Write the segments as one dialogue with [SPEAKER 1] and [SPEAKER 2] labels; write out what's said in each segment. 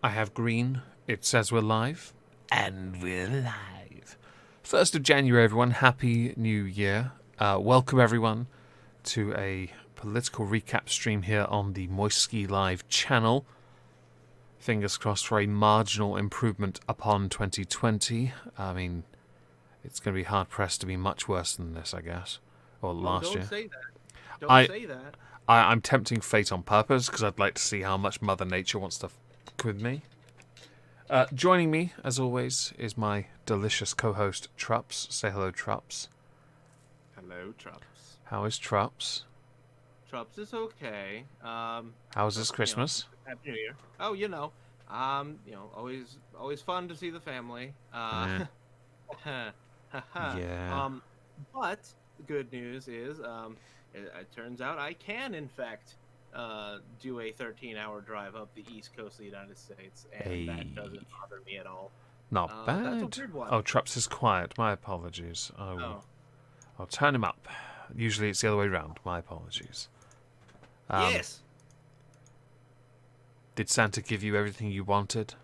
[SPEAKER 1] I have green. It says we're live. And we're live. 1st of January, everyone. Happy New Year. Welcome, everyone, to a political recap stream here on the Moisky Live channel. Fingers crossed for a marginal improvement upon 2020. I mean, it's going to be hard-pressed to be much worse than this, I guess. Or last year.
[SPEAKER 2] Don't say that. Don't say that.
[SPEAKER 1] I'm tempting fate on purpose because I'd like to see how much Mother Nature wants to fuck with me. Joining me, as always, is my delicious co-host, Trups. Say hello, Trups.
[SPEAKER 2] Hello, Trups.
[SPEAKER 1] How is Trups?
[SPEAKER 2] Trups is okay.
[SPEAKER 1] How was this Christmas?
[SPEAKER 2] Happy New Year. Oh, always fun to see the family.
[SPEAKER 1] Yeah.
[SPEAKER 2] But the good news is, it turns out I can, in fact, do a 13-hour drive up the east coast of the United States, and that doesn't bother me at all.
[SPEAKER 1] Not bad.
[SPEAKER 2] That's a weird one.
[SPEAKER 1] Oh, Trups is quiet. My apologies. I'll turn him up. Usually it's the other way around. My apologies.
[SPEAKER 2] Yes!
[SPEAKER 1] Did Santa give you everything you wanted?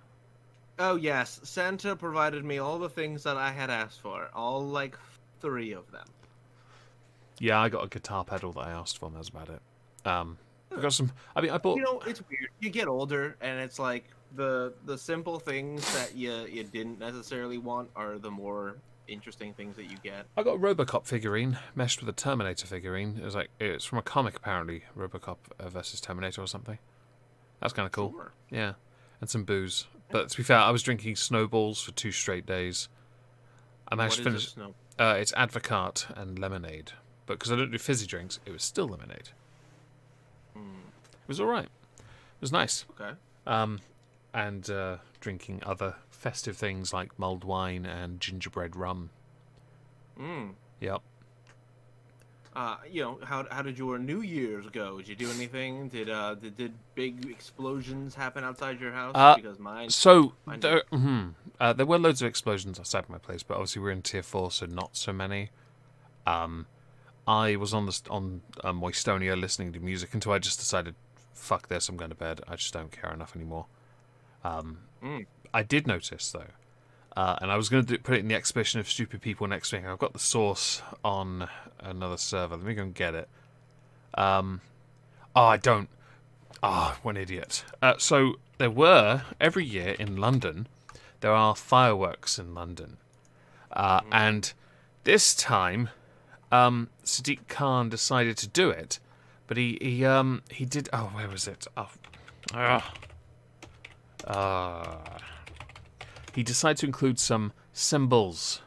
[SPEAKER 2] Oh, yes. Santa provided me all the things that I had asked for. All, 3 of them.
[SPEAKER 1] Yeah, I got a guitar pedal that I asked for, and that's about it. I got some... I bought...
[SPEAKER 2] It's weird. You get older, and it's like the simple things that you didn't necessarily want are the more interesting things that you get.
[SPEAKER 1] I got a Robocop figurine meshed with a Terminator figurine. It's from a comic, apparently. Robocop versus Terminator or something. That's kind of cool.
[SPEAKER 2] Sure.
[SPEAKER 1] Yeah. And some booze. But to be fair, I was drinking snowballs for 2 straight days. I managed to finish... It's Advocaat and lemonade. But because I don't do fizzy drinks, it was still lemonade. It was all right. It was nice.
[SPEAKER 2] Okay.
[SPEAKER 1] And drinking other festive things like mulled wine and gingerbread rum. Yep.
[SPEAKER 2] How did your New Year's go? Did you do anything? Did big explosions happen outside your house? Because mine.
[SPEAKER 1] So there were loads of explosions outside my place, but obviously we're in tier 4, so not so many. I was on Moistonia listening to music until I just decided, fuck this, I'm going to bed. I just don't care enough anymore. I did notice, though, and I was going to put it in the exhibition of stupid people next week. I've got the source on another server. Let me go and get it. I don't. What an idiot. So there were, every year in London, there are fireworks in London. And this time... Sadiq Khan decided to do it, but he did. Oh, where was it? He decided to include some symbols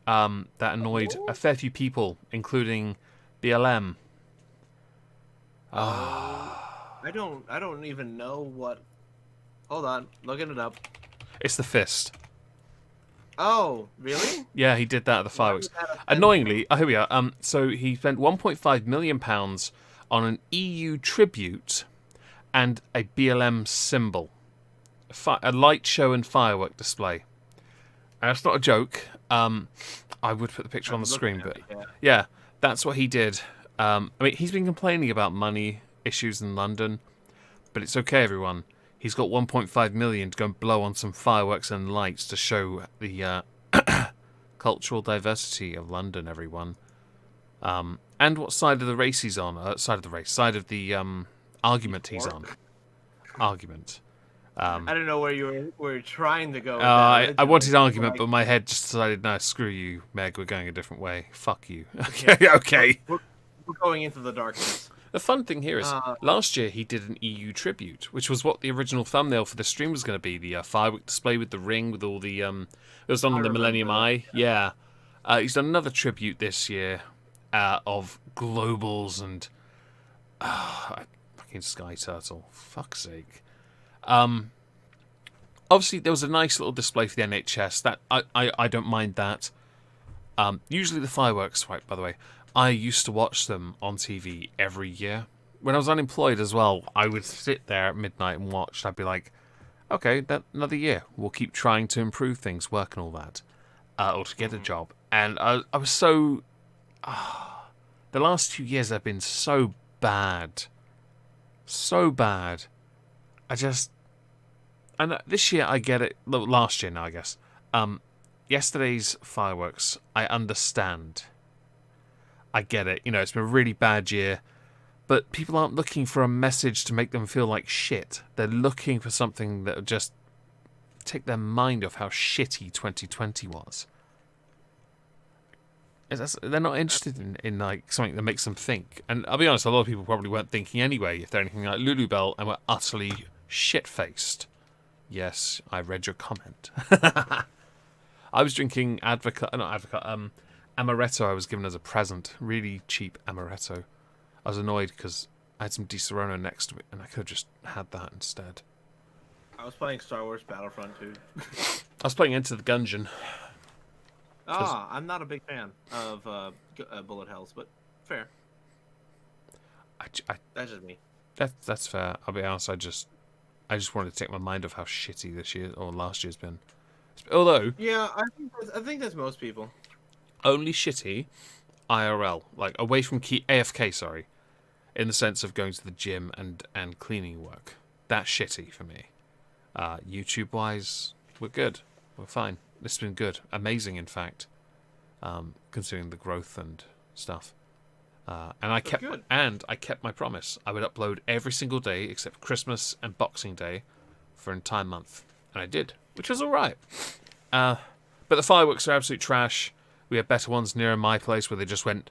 [SPEAKER 1] that annoyed a fair few people, including BLM.
[SPEAKER 2] I don't even know what. Hold on, looking it up.
[SPEAKER 1] It's the fist.
[SPEAKER 2] Oh, really?
[SPEAKER 1] Yeah, he did that at the fireworks. Annoyingly, here we are. So he spent £1.5 million on an EU tribute and a BLM symbol, a light show and firework display. And that's not a joke. I would put the picture on the screen, but yeah, that's what he did. He's been complaining about money issues in London, but it's okay, everyone. He's got 1.5 million to go and blow on some fireworks and lights to show the cultural diversity of London, everyone. And what side of the race he's on. Side of the argument he's on. Argument.
[SPEAKER 2] I don't know where you were trying to go.
[SPEAKER 1] I wanted argument, but my head just decided, no, screw you, Meg, we're going a different way. Fuck you. Okay.
[SPEAKER 2] We're going into the darkness.
[SPEAKER 1] The fun thing here is, last year he did an EU tribute, which was what the original thumbnail for the stream was going to be, the firework display with the ring, with all the... it was on the Millennium Eye. Yeah. He's done another tribute this year of globals and... fucking Sky Turtle. Fuck's sake. Obviously, there was a nice little display for the NHS. That I don't mind that. Usually the fireworks, right, by the way... I used to watch them on TV every year. When I was unemployed as well, I would sit there at midnight and watch. I'd be like, okay, another year. We'll keep trying to improve things, work and all that, or to get a job. And I was so... the last 2 years have been so bad. So bad. And this year I get it. Last year now, I guess. Yesterday's fireworks, I understand. I get it. You know, it's been a really bad year. But people aren't looking for a message to make them feel like shit. They're looking for something that will just take their mind off how shitty 2020 was. They're not interested in like something that makes them think. And I'll be honest, a lot of people probably weren't thinking anyway if they're anything like Lulu Bell and were utterly shit-faced. Yes, I read your comment. I was drinking amaretto I was given as a present. Really cheap amaretto. I was annoyed because I had some Di Serono next to it and I could have just had that instead.
[SPEAKER 2] I was playing Star Wars Battlefront 2.
[SPEAKER 1] I was playing Enter the Gungeon.
[SPEAKER 2] I'm not a big fan of bullet hells, but fair. That's just me.
[SPEAKER 1] That's fair. I'll be honest. I just wanted to take my mind off how shitty this year or last year's been. Although,
[SPEAKER 2] yeah, I think that's most people.
[SPEAKER 1] Only shitty IRL, like away from AFK. Sorry, in the sense of going to the gym and cleaning work. That's shitty for me. YouTube wise, we're good. We're fine. This has been good, amazing, in fact, considering the growth and stuff. And I kept my promise. I would upload every single day except Christmas and Boxing Day for an entire month, and I did, which was all right. But the fireworks are absolute trash. We had better ones near my place where they just went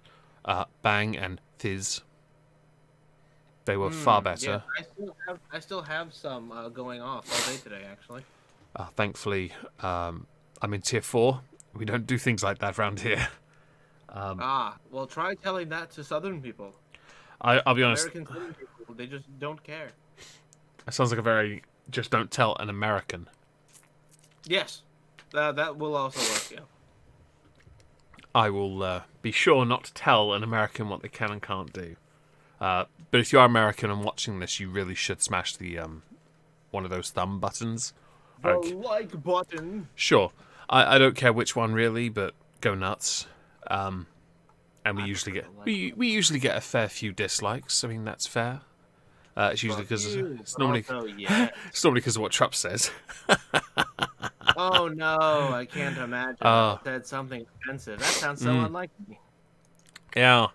[SPEAKER 1] bang and fizz. They were far better.
[SPEAKER 2] Yeah, I still have some going off all day today, actually.
[SPEAKER 1] Thankfully, I'm in tier 4. We don't do things like that around here.
[SPEAKER 2] Well, try telling that to Southern people.
[SPEAKER 1] I'll be honest.
[SPEAKER 2] American Southern people, they just don't care.
[SPEAKER 1] That sounds like a very just don't tell an American.
[SPEAKER 2] Yes, that will also work. Yeah.
[SPEAKER 1] I will be sure not to tell an American what they can and can't do. But if you are American and watching this, you really should smash the one of those thumb buttons.
[SPEAKER 2] The like button.
[SPEAKER 1] Sure. I don't care which one really, but go nuts. And we usually get a fair few dislikes. I mean, that's fair. It's usually because it's normally because of what Trump says.
[SPEAKER 2] Oh no, I can't imagine. I said something offensive. That sounds so unlike me.
[SPEAKER 1] Yeah.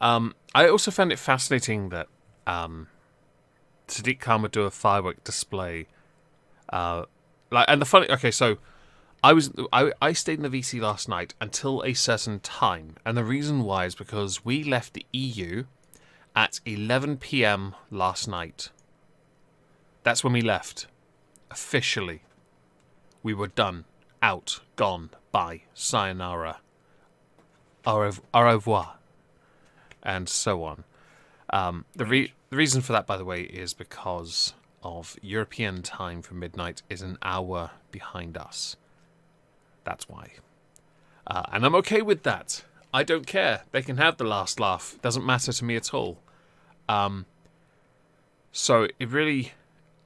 [SPEAKER 1] I also found it fascinating that Sadiq Khan would do a firework display. So I stayed in the VC last night until a certain time, and the reason why is because we left the EU at 11 p.m. last night. That's when we left. Officially. We were done. Out. Gone. Bye. Sayonara. Au revoir. And so on. The reason for that, by the way, is because of European time for midnight is an hour behind us. That's why. And I'm okay with that. I don't care. They can have the last laugh. It doesn't matter to me at all. So it really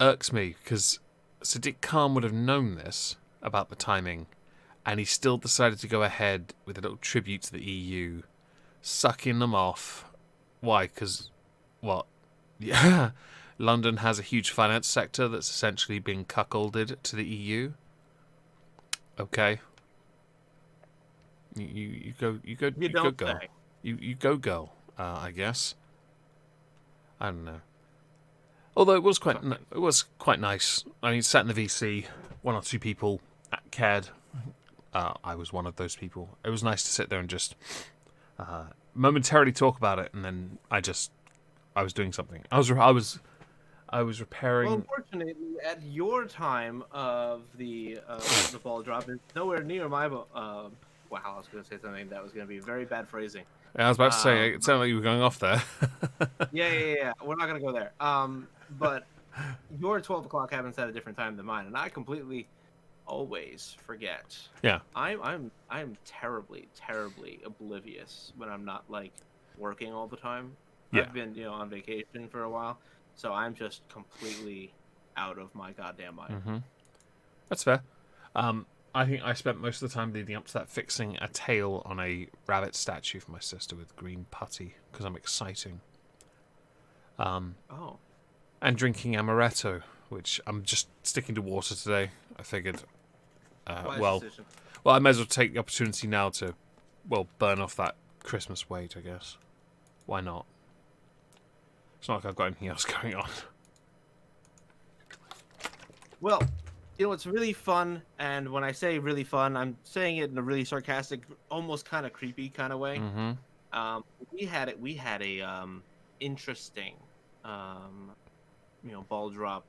[SPEAKER 1] irks me because Sadiq Khan would have known this about the timing, and he still decided to go ahead with a little tribute to the EU, sucking them off. Why? Because, what? Yeah, London has a huge finance sector that's essentially been cuckolded to the EU. Okay. You go girl. You go girl. I guess. I don't know. Although it was quite nice. I mean, sat in the VC, one or two people cared. I was one of those people. It was nice to sit there and just momentarily talk about it, and then I was doing something. I was repairing.
[SPEAKER 2] Well, unfortunately, at your time of the ball drop, it's nowhere near my. Wow, I was going to say something that was going to be very bad phrasing.
[SPEAKER 1] Yeah, I was about to say it sounded like you were going off there.
[SPEAKER 2] Yeah. We're not going to go there. But your 12 o'clock happens at a different time than mine, and I completely always forget.
[SPEAKER 1] Yeah.
[SPEAKER 2] I'm terribly oblivious when I'm not like working all the time.
[SPEAKER 1] Yeah.
[SPEAKER 2] I've been on vacation for a while, so I'm just completely out of my goddamn mind.
[SPEAKER 1] Mm-hmm. That's fair. I think I spent most of the time leading up to that fixing a tail on a rabbit statue for my sister with green putty because I'm exciting. And drinking amaretto which I'm just sticking to water today. I figured,
[SPEAKER 2] Wise decision.
[SPEAKER 1] well, I may as well take the opportunity now to, burn off that Christmas weight, I guess. Why not? It's not like I've got anything else going on.
[SPEAKER 2] Well, it's really fun, and when I say really fun, I'm saying it in a really sarcastic, almost kind of creepy kind of way.
[SPEAKER 1] Mm-hmm.
[SPEAKER 2] We had a interesting, ball drop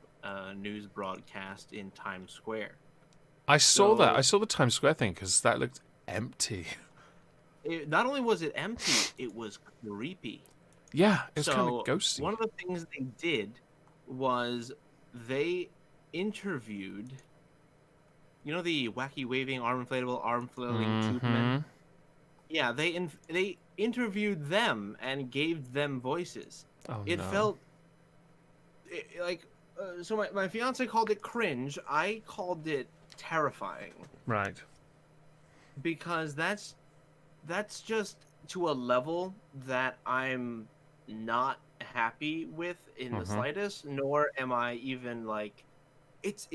[SPEAKER 2] news broadcast in Times Square.
[SPEAKER 1] I saw that. I saw the Times Square thing because that looked empty.
[SPEAKER 2] Not only was it empty, it was creepy.
[SPEAKER 1] Yeah, it was kind of ghosty.
[SPEAKER 2] One of the things they did was they interviewed, the wacky waving arm flailing tube men. Yeah, they interviewed them and gave them voices.
[SPEAKER 1] Oh,
[SPEAKER 2] it
[SPEAKER 1] no.
[SPEAKER 2] felt like so. My fiance called it cringe. I called it terrifying.
[SPEAKER 1] Right.
[SPEAKER 2] Because that's just to a level that I'm not happy with in the slightest, nor am I even like it's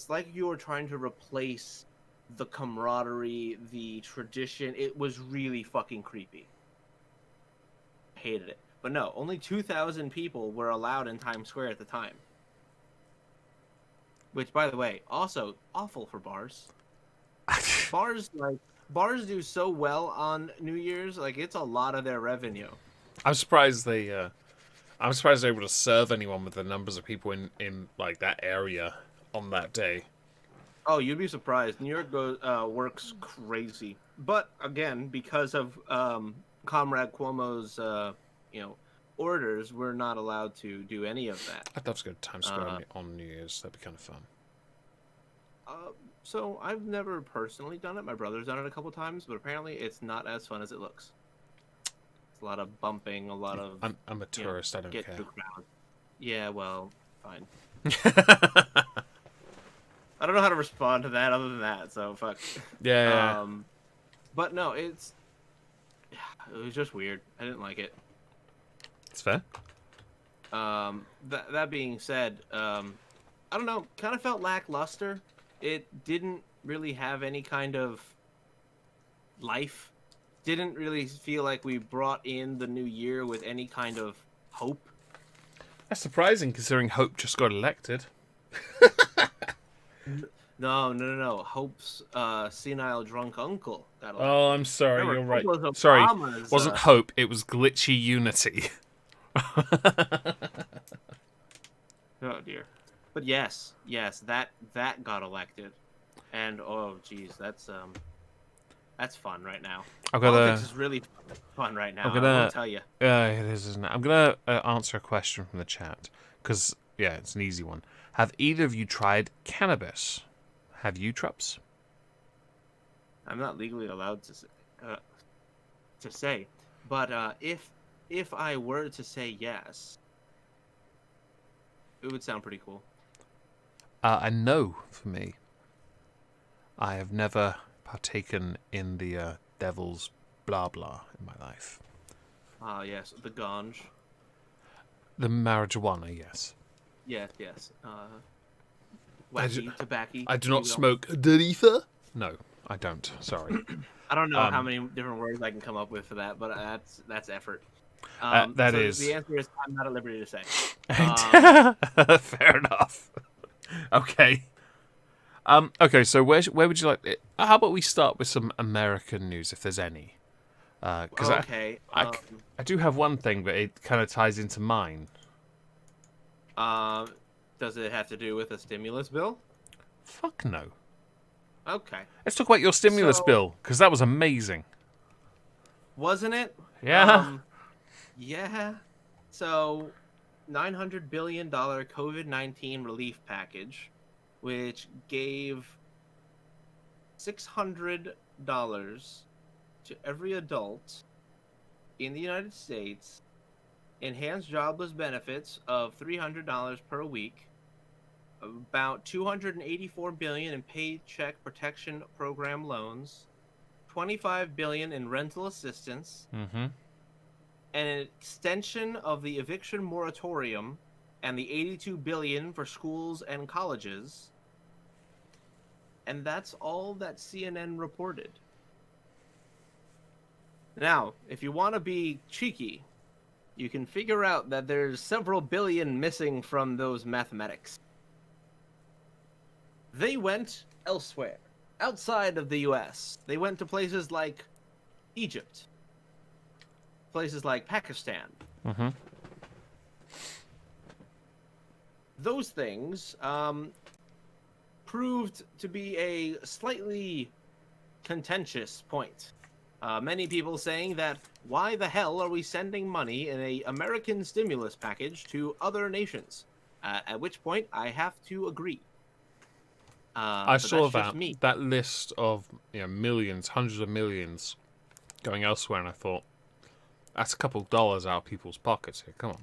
[SPEAKER 2] like you're trying to replace the camaraderie, the tradition. It was really fucking creepy. Hated it. But no, only 2,000 people were allowed in Times Square at the time. Which, by the way, also awful for bars. Bars do so well on New Year's, like it's a lot of their revenue.
[SPEAKER 1] I'm surprised they're able to serve anyone with the numbers of people in like that area on that day.
[SPEAKER 2] Oh, you'd be surprised. New York works crazy, but again, because of Comrade Cuomo's orders, we're not allowed to do any of that.
[SPEAKER 1] I'd love to go to Times Square on New Year's. That'd be kind of fun.
[SPEAKER 2] So I've never personally done it. My brother's done it a couple times, but apparently it's not as fun as it looks. It's a lot of bumping, a lot of.
[SPEAKER 1] I'm a tourist. I don't care.
[SPEAKER 2] The crowd. Yeah, well, fine. I don't know how to respond to that other than that. So fuck.
[SPEAKER 1] Yeah.
[SPEAKER 2] But no, it was just weird. I didn't like it.
[SPEAKER 1] It's fair.
[SPEAKER 2] That being said, I don't know. Kind of felt lackluster. It didn't really have any kind of life. Didn't really feel like we brought in the new year with any kind of hope.
[SPEAKER 1] That's surprising considering Hope just got elected.
[SPEAKER 2] No. Hope's senile drunk uncle got elected.
[SPEAKER 1] Oh, I'm sorry.
[SPEAKER 2] Remember,
[SPEAKER 1] you're right.
[SPEAKER 2] Obama's,
[SPEAKER 1] Sorry. Wasn't Hope. It was Glitchy Unity.
[SPEAKER 2] Oh, dear. But yes, that got elected, and oh geez, that's fun right now. Politics is really fun right now. I'm gonna tell you.
[SPEAKER 1] It is, isn't it? I'm gonna answer a question from the chat because it's an easy one. Have either of you tried cannabis? Have you, Trups?
[SPEAKER 2] I'm not legally allowed to say, but if I were to say yes, it would sound pretty cool.
[SPEAKER 1] A no for me. I have never partaken in the devil's blah blah in my life.
[SPEAKER 2] Ah, yes, the ganj.
[SPEAKER 1] The marijuana, yes.
[SPEAKER 2] Yes. Wacky, tobacco.
[SPEAKER 1] I do not smoke derifa. No, I don't. Sorry.
[SPEAKER 2] I don't know how many different words I can come up with for that, but that's effort.
[SPEAKER 1] That is.
[SPEAKER 2] The answer is I'm not at liberty to say.
[SPEAKER 1] Fair enough. Okay. Okay. So where would you like it? How about we start with some American news, if there's any? Because
[SPEAKER 2] okay.
[SPEAKER 1] I do have one thing, but it kind of ties into mine.
[SPEAKER 2] Does it have to do with a stimulus bill?
[SPEAKER 1] Fuck no.
[SPEAKER 2] Okay.
[SPEAKER 1] Let's talk about your stimulus bill, because that was amazing.
[SPEAKER 2] Wasn't it?
[SPEAKER 1] Yeah.
[SPEAKER 2] Yeah. So, $900 billion COVID-19 relief package, which gave $600 to every adult in the United States, enhanced jobless benefits of $300 per week, about $284 billion in paycheck protection program loans, $25 billion in rental assistance,
[SPEAKER 1] Mm-hmm.
[SPEAKER 2] and an extension of the eviction moratorium and the 82 billion for schools and colleges. And that's all that CNN reported. Now, if you want to be cheeky, you can figure out that there's several billion missing from those mathematics. They went elsewhere, outside of the US. They went to places like Egypt, places like Pakistan.
[SPEAKER 1] Mm-hmm.
[SPEAKER 2] Those things proved to be a slightly contentious point. Many people saying that, why the hell are we sending money in an American stimulus package to other nations? At which point, I have to agree.
[SPEAKER 1] I saw that list of millions, hundreds of millions going elsewhere, and I thought, that's a couple dollars out of people's pockets here. Come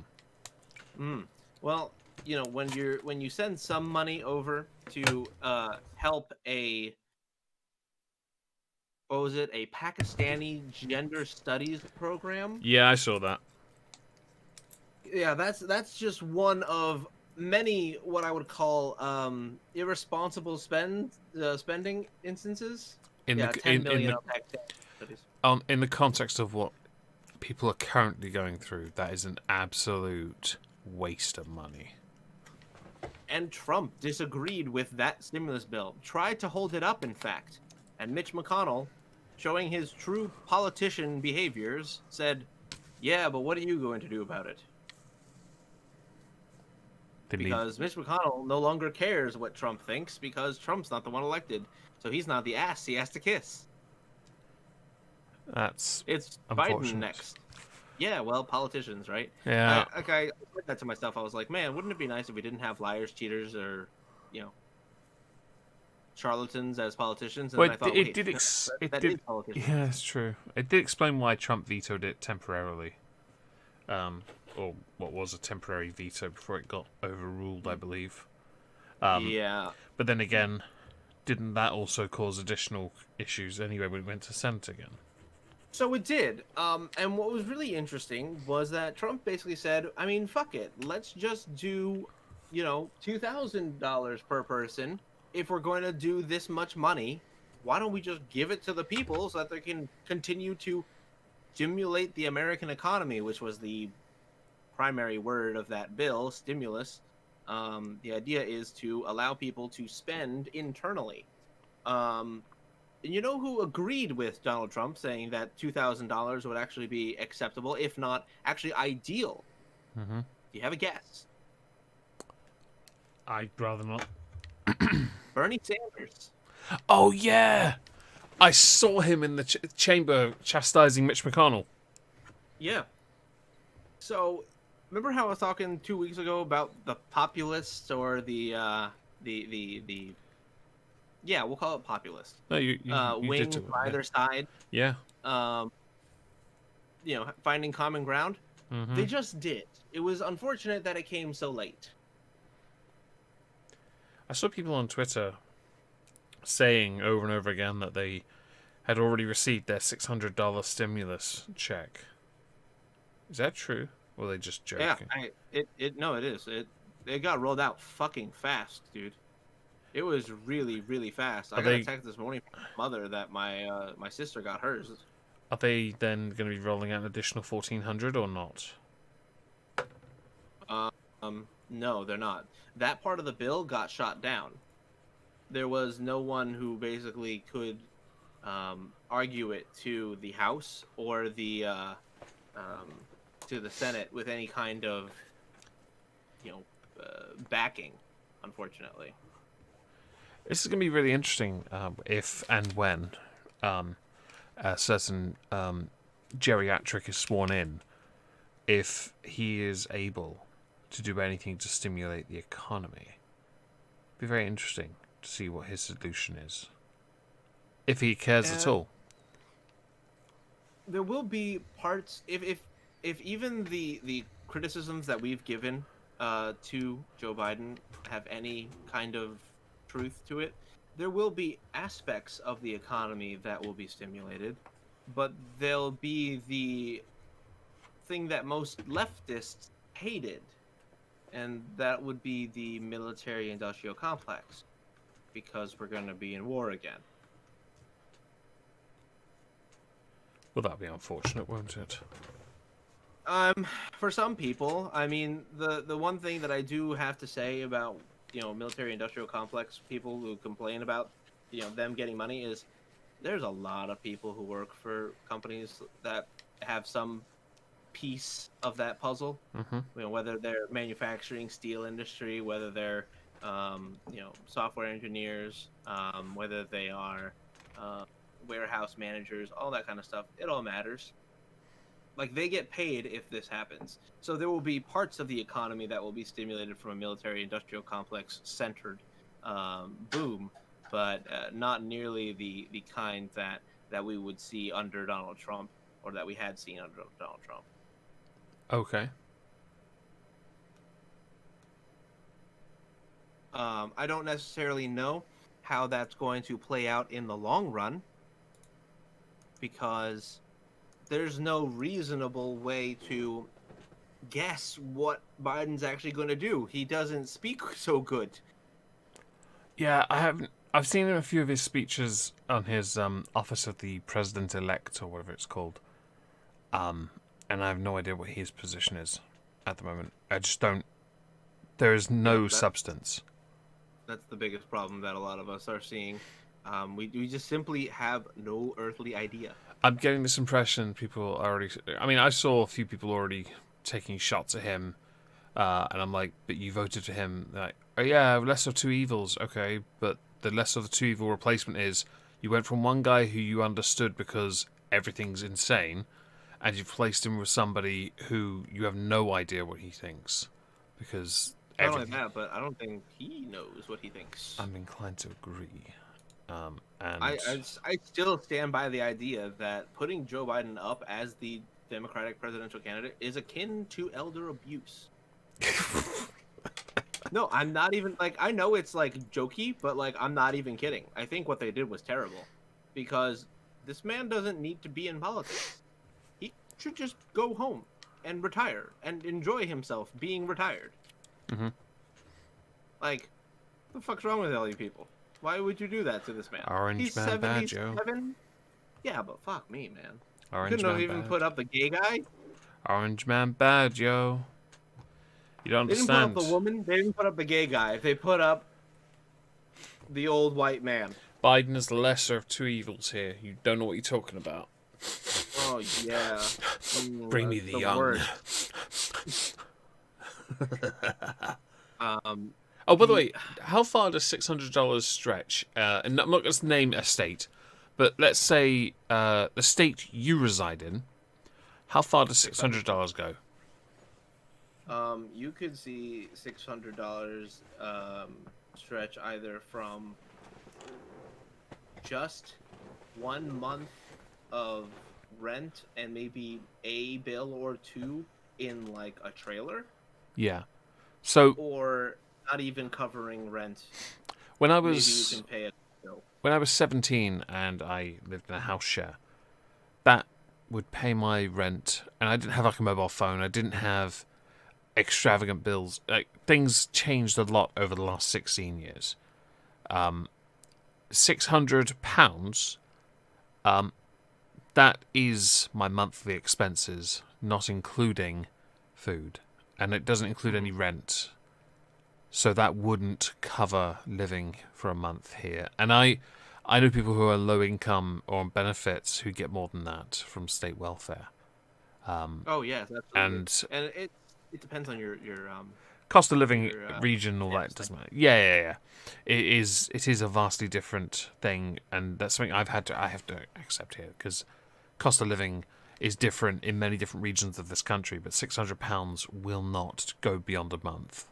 [SPEAKER 1] on.
[SPEAKER 2] Well, when you send some money over to help a Pakistani gender studies program?
[SPEAKER 1] Yeah, I saw that.
[SPEAKER 2] Yeah, that's just one of many what I would call irresponsible spending instances.
[SPEAKER 1] In the context of what people are currently going through, that is an absolute waste of money.
[SPEAKER 2] And Trump disagreed with that stimulus bill, tried to hold it up, in fact. And Mitch McConnell, showing his true politician behaviors, said, yeah, but what are you going to do about it? Because Mitch McConnell no longer cares what Trump thinks, because Trump's not the one elected. So he's not the ass he has to kiss. It's Biden next. Yeah, well, politicians, right?
[SPEAKER 1] Yeah.
[SPEAKER 2] I said that to myself. I was like, man, wouldn't it be nice if we didn't have liars, cheaters, or, charlatans as politicians? And
[SPEAKER 1] well,
[SPEAKER 2] then I thought,
[SPEAKER 1] it did. Yeah, it's true. It did explain why Trump vetoed it temporarily, or what was a temporary veto before it got overruled, I believe.
[SPEAKER 2] Yeah.
[SPEAKER 1] But then again, didn't that also cause additional issues anyway when it went to Senate again?
[SPEAKER 2] So it did. And what was really interesting was that Trump basically said, I mean, fuck it. Let's just do, $2,000 per person. If we're going to do this much money, why don't we just give it to the people so that they can continue to stimulate the American economy, which was the primary word of that bill, stimulus. The idea is to allow people to spend internally. And you know who agreed with Donald Trump, saying that $2,000 would actually be acceptable, if not actually ideal?
[SPEAKER 1] Mm-hmm.
[SPEAKER 2] Do you have a guess?
[SPEAKER 1] I'd rather not.
[SPEAKER 2] Bernie Sanders.
[SPEAKER 1] Oh, yeah! I saw him in the chamber chastising Mitch McConnell.
[SPEAKER 2] Yeah. So, remember how I was talking 2 weeks ago about the populists or yeah, we'll call it populist.
[SPEAKER 1] No, you
[SPEAKER 2] wing
[SPEAKER 1] did
[SPEAKER 2] by either side.
[SPEAKER 1] Yeah.
[SPEAKER 2] Finding common ground.
[SPEAKER 1] Mm-hmm.
[SPEAKER 2] They just did. It was unfortunate that it came so late.
[SPEAKER 1] I saw people on Twitter saying over and over again that they had already received their $600 stimulus check. Is that true? Or are they just joking?
[SPEAKER 2] Yeah, it is. It got rolled out fucking fast, dude. It was really, really fast. I got a text this morning from my mother that my sister got hers.
[SPEAKER 1] Are they then going to be rolling out an additional 1,400 or not?
[SPEAKER 2] No, they're not. That part of the bill got shot down. There was no one who basically could argue it to the House or to the Senate with any kind of backing, unfortunately.
[SPEAKER 1] This is going to be really interesting if and when a certain geriatric is sworn in, if he is able to do anything to stimulate the economy. It'd be very interesting to see what his solution is, if he cares at all.
[SPEAKER 2] There will be parts if even the criticisms that we've given to Joe Biden have any kind of truth to it, there will be aspects of the economy that will be stimulated, but they'll be the thing that most leftists hated, and that would be the military-industrial complex, because we're going to be in war again.
[SPEAKER 1] Well, that'll be unfortunate, won't it?
[SPEAKER 2] For some people, I mean, the one thing that I do have to say about, military-industrial complex people who complain about, them getting money is there's a lot of people who work for companies that have some piece of that puzzle.
[SPEAKER 1] Mm-hmm.
[SPEAKER 2] Whether they're manufacturing, steel industry, whether they're software engineers, whether they are warehouse managers, all that kind of stuff. It all matters. Like, they get paid if this happens. So there will be parts of the economy that will be stimulated from a military-industrial complex centered boom, but not nearly the kind that we would see under Donald Trump, or that we had seen under Donald Trump.
[SPEAKER 1] Okay.
[SPEAKER 2] I don't necessarily know how that's going to play out in the long run, because there's no reasonable way to guess what Biden's actually going to do. He doesn't speak so good.
[SPEAKER 1] Yeah, I've seen a few of his speeches on his Office of the President-elect, or whatever it's called. And I have no idea what his position is at the moment. I just don't. There is no substance.
[SPEAKER 2] That's the biggest problem that a lot of us are seeing. We just simply have no earthly idea.
[SPEAKER 1] I'm getting this impression people are already. I mean, I saw a few people already taking shots at him, and I'm like, "But you voted for him." They're like, "Oh yeah, lesser of two evils." Okay, but the lesser of the two evil replacement is you went from one guy who you understood because everything's insane, and you've placed him with somebody who you have no idea what he thinks, because
[SPEAKER 2] not only that, but I don't think he knows what he thinks.
[SPEAKER 1] I'm inclined to agree. And
[SPEAKER 2] I still stand by the idea that putting Joe Biden up as the Democratic presidential candidate is akin to elder abuse. No, I'm not even, like, I know it's, like, jokey, but, like, I'm not even kidding. I think what they did was terrible, because this man doesn't need to be in politics. He should just go home and retire and enjoy himself being retired.
[SPEAKER 1] Mm-hmm.
[SPEAKER 2] Like, what the fuck's wrong with all you people? Why would you do that to this man?
[SPEAKER 1] Orange man bad, Joe.
[SPEAKER 2] Yeah, but fuck me, man.
[SPEAKER 1] Orange
[SPEAKER 2] Couldn't have
[SPEAKER 1] man
[SPEAKER 2] even
[SPEAKER 1] bad.
[SPEAKER 2] put up the gay guy.
[SPEAKER 1] Orange man bad, Joe. You don't
[SPEAKER 2] They didn't
[SPEAKER 1] understand.
[SPEAKER 2] put up the woman. They didn't put up the gay guy. They put up the old white man.
[SPEAKER 1] Biden is the lesser of two evils here. You don't know what you're talking about.
[SPEAKER 2] Oh yeah.
[SPEAKER 1] Bring me the young.
[SPEAKER 2] Word.
[SPEAKER 1] Oh, by the way, how far does $600 stretch? And I'm not going to name a state, but let's say the state you reside in. How far does $600 go?
[SPEAKER 2] You could see $600 stretch either from just 1 month of rent and maybe a bill or two in, like, a trailer.
[SPEAKER 1] Yeah. So,
[SPEAKER 2] or not even covering rent.
[SPEAKER 1] When I
[SPEAKER 2] maybe
[SPEAKER 1] was
[SPEAKER 2] you can pay a bill.
[SPEAKER 1] When I was 17 and I lived in a house share, that would pay my rent, and I didn't have like a mobile phone. I didn't have extravagant bills. Like, things changed a lot over the last 16 years. £600, that is my monthly expenses, not including food, and it doesn't include any rent. So that wouldn't cover living for a month here. And I know people who are low income or on benefits who get more than that from state welfare.
[SPEAKER 2] Oh yes, absolutely. And it depends on your
[SPEAKER 1] cost of living,
[SPEAKER 2] your,
[SPEAKER 1] region, all that doesn't matter. Yeah. It is a vastly different thing, and that's something I have to accept here, because cost of living is different in many different regions of this country. But £600 will not go beyond a month.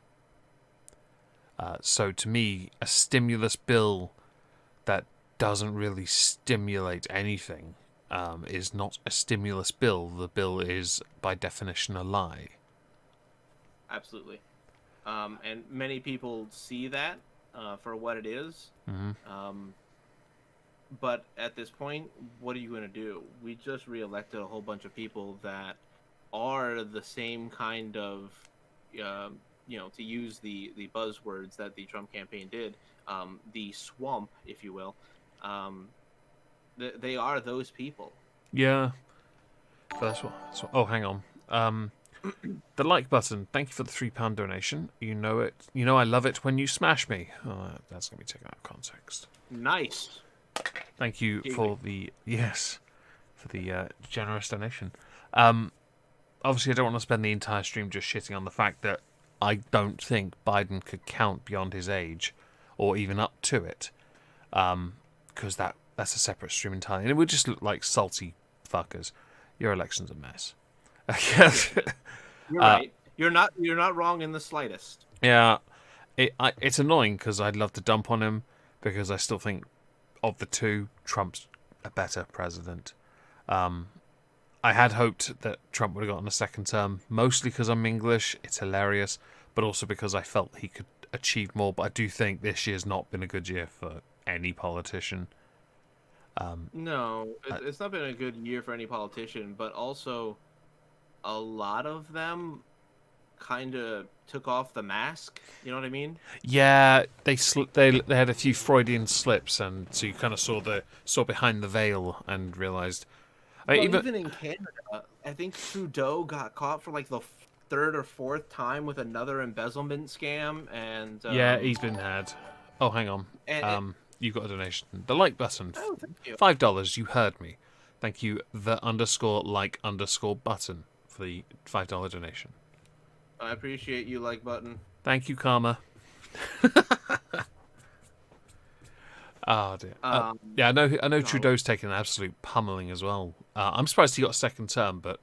[SPEAKER 1] So to me, a stimulus bill that doesn't really stimulate anything is not a stimulus bill. The bill is, by definition, a lie.
[SPEAKER 2] Absolutely. And many people see that for what it is.
[SPEAKER 1] Mm-hmm.
[SPEAKER 2] But at this point, what are you going to do? We just reelected a whole bunch of people that are the same kind of to use the buzzwords that the Trump campaign did, the swamp, if you will, they are those people.
[SPEAKER 1] Yeah. But that's what. Oh, hang on. The like button. Thank you for the £3 donation. You know it. You know I love it when you smash me. Oh, that's gonna be taken out of context.
[SPEAKER 2] Nice.
[SPEAKER 1] Thank you for the generous donation. Obviously, I don't want to spend the entire stream just shitting on the fact that I don't think Biden could count beyond his age, or even up to it, because that's a separate stream entirely, and it would just look like salty fuckers. Your election's a mess.
[SPEAKER 2] You're right. You're not wrong in the slightest.
[SPEAKER 1] Yeah, it's annoying because I'd love to dump on him because I still think of the two, Trump's a better president. I had hoped that Trump would have gotten a second term, mostly because I'm English. It's hilarious, but also because I felt he could achieve more. But I do think this year's not been a good year for any politician.
[SPEAKER 2] No, it's not been a good year for any politician, but also a lot of them kind of took off the mask. You know what I mean?
[SPEAKER 1] Yeah, they had a few Freudian slips, and so you kind of saw behind the veil and realized.
[SPEAKER 2] Even in Canada, I think Trudeau got caught for like the third or fourth time with another embezzlement scam, and
[SPEAKER 1] yeah, he's been had. Oh, hang on. You got a donation. The like button.
[SPEAKER 2] Oh, thank you.
[SPEAKER 1] $5. You heard me. Thank you. The_like_ button for the $5 donation.
[SPEAKER 2] I appreciate you, like button.
[SPEAKER 1] Thank you, Karma. Oh dear. Yeah, I know. Trudeau's taken an absolute pummeling as well. I'm surprised he got a second term, but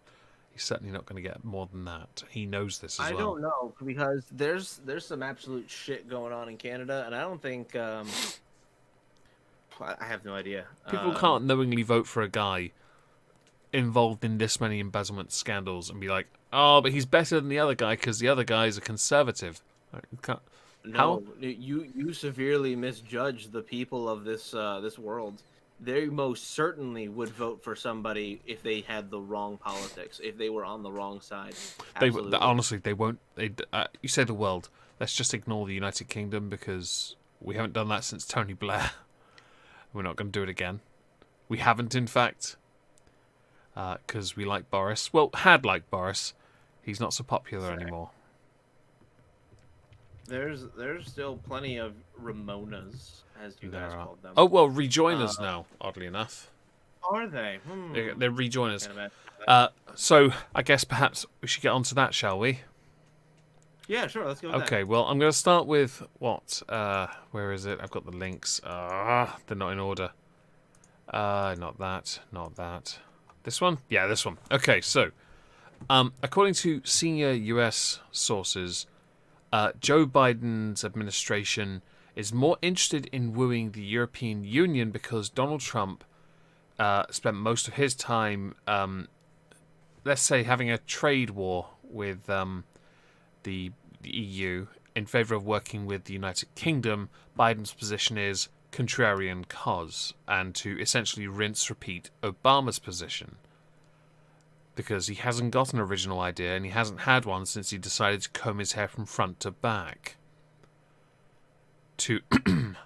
[SPEAKER 1] he's certainly not going to get more than that. He knows this as well.
[SPEAKER 2] I don't know, because there's some absolute shit going on in Canada, and I don't think I have no idea.
[SPEAKER 1] People can't knowingly vote for a guy involved in this many embezzlement scandals and be like, oh, but he's better than the other guy because the other guy is a conservative.
[SPEAKER 2] No, you severely misjudge the people of this world. They most certainly would vote for somebody if they had the wrong politics, if they were on the wrong side.
[SPEAKER 1] Honestly, they won't. You say the world. Let's just ignore the United Kingdom because we haven't done that since Tony Blair. We're not going to do it again. We haven't, in fact, because we like Boris. Well, had liked Boris. He's not so popular anymore.
[SPEAKER 2] There's still plenty of Ramonas, as you guys called them.
[SPEAKER 1] Oh, well, rejoiners now, oddly enough.
[SPEAKER 2] Are they?
[SPEAKER 1] They're rejoiners. So I guess perhaps we should get onto that, shall we?
[SPEAKER 2] Yeah, sure. Let's go with
[SPEAKER 1] Okay, well, I'm going to start with what? Where is it? I've got the links. They're not in order. Not that. This one? Yeah, this one. Okay, so according to senior US sources, Joe Biden's administration is more interested in wooing the European Union because Donald Trump spent most of his time, let's say, having a trade war with the EU in favour of working with the United Kingdom. Biden's position is contrarian cause, and to essentially rinse-repeat Obama's position. Because he hasn't got an original idea, and he hasn't had one since he decided to comb his hair from front to back to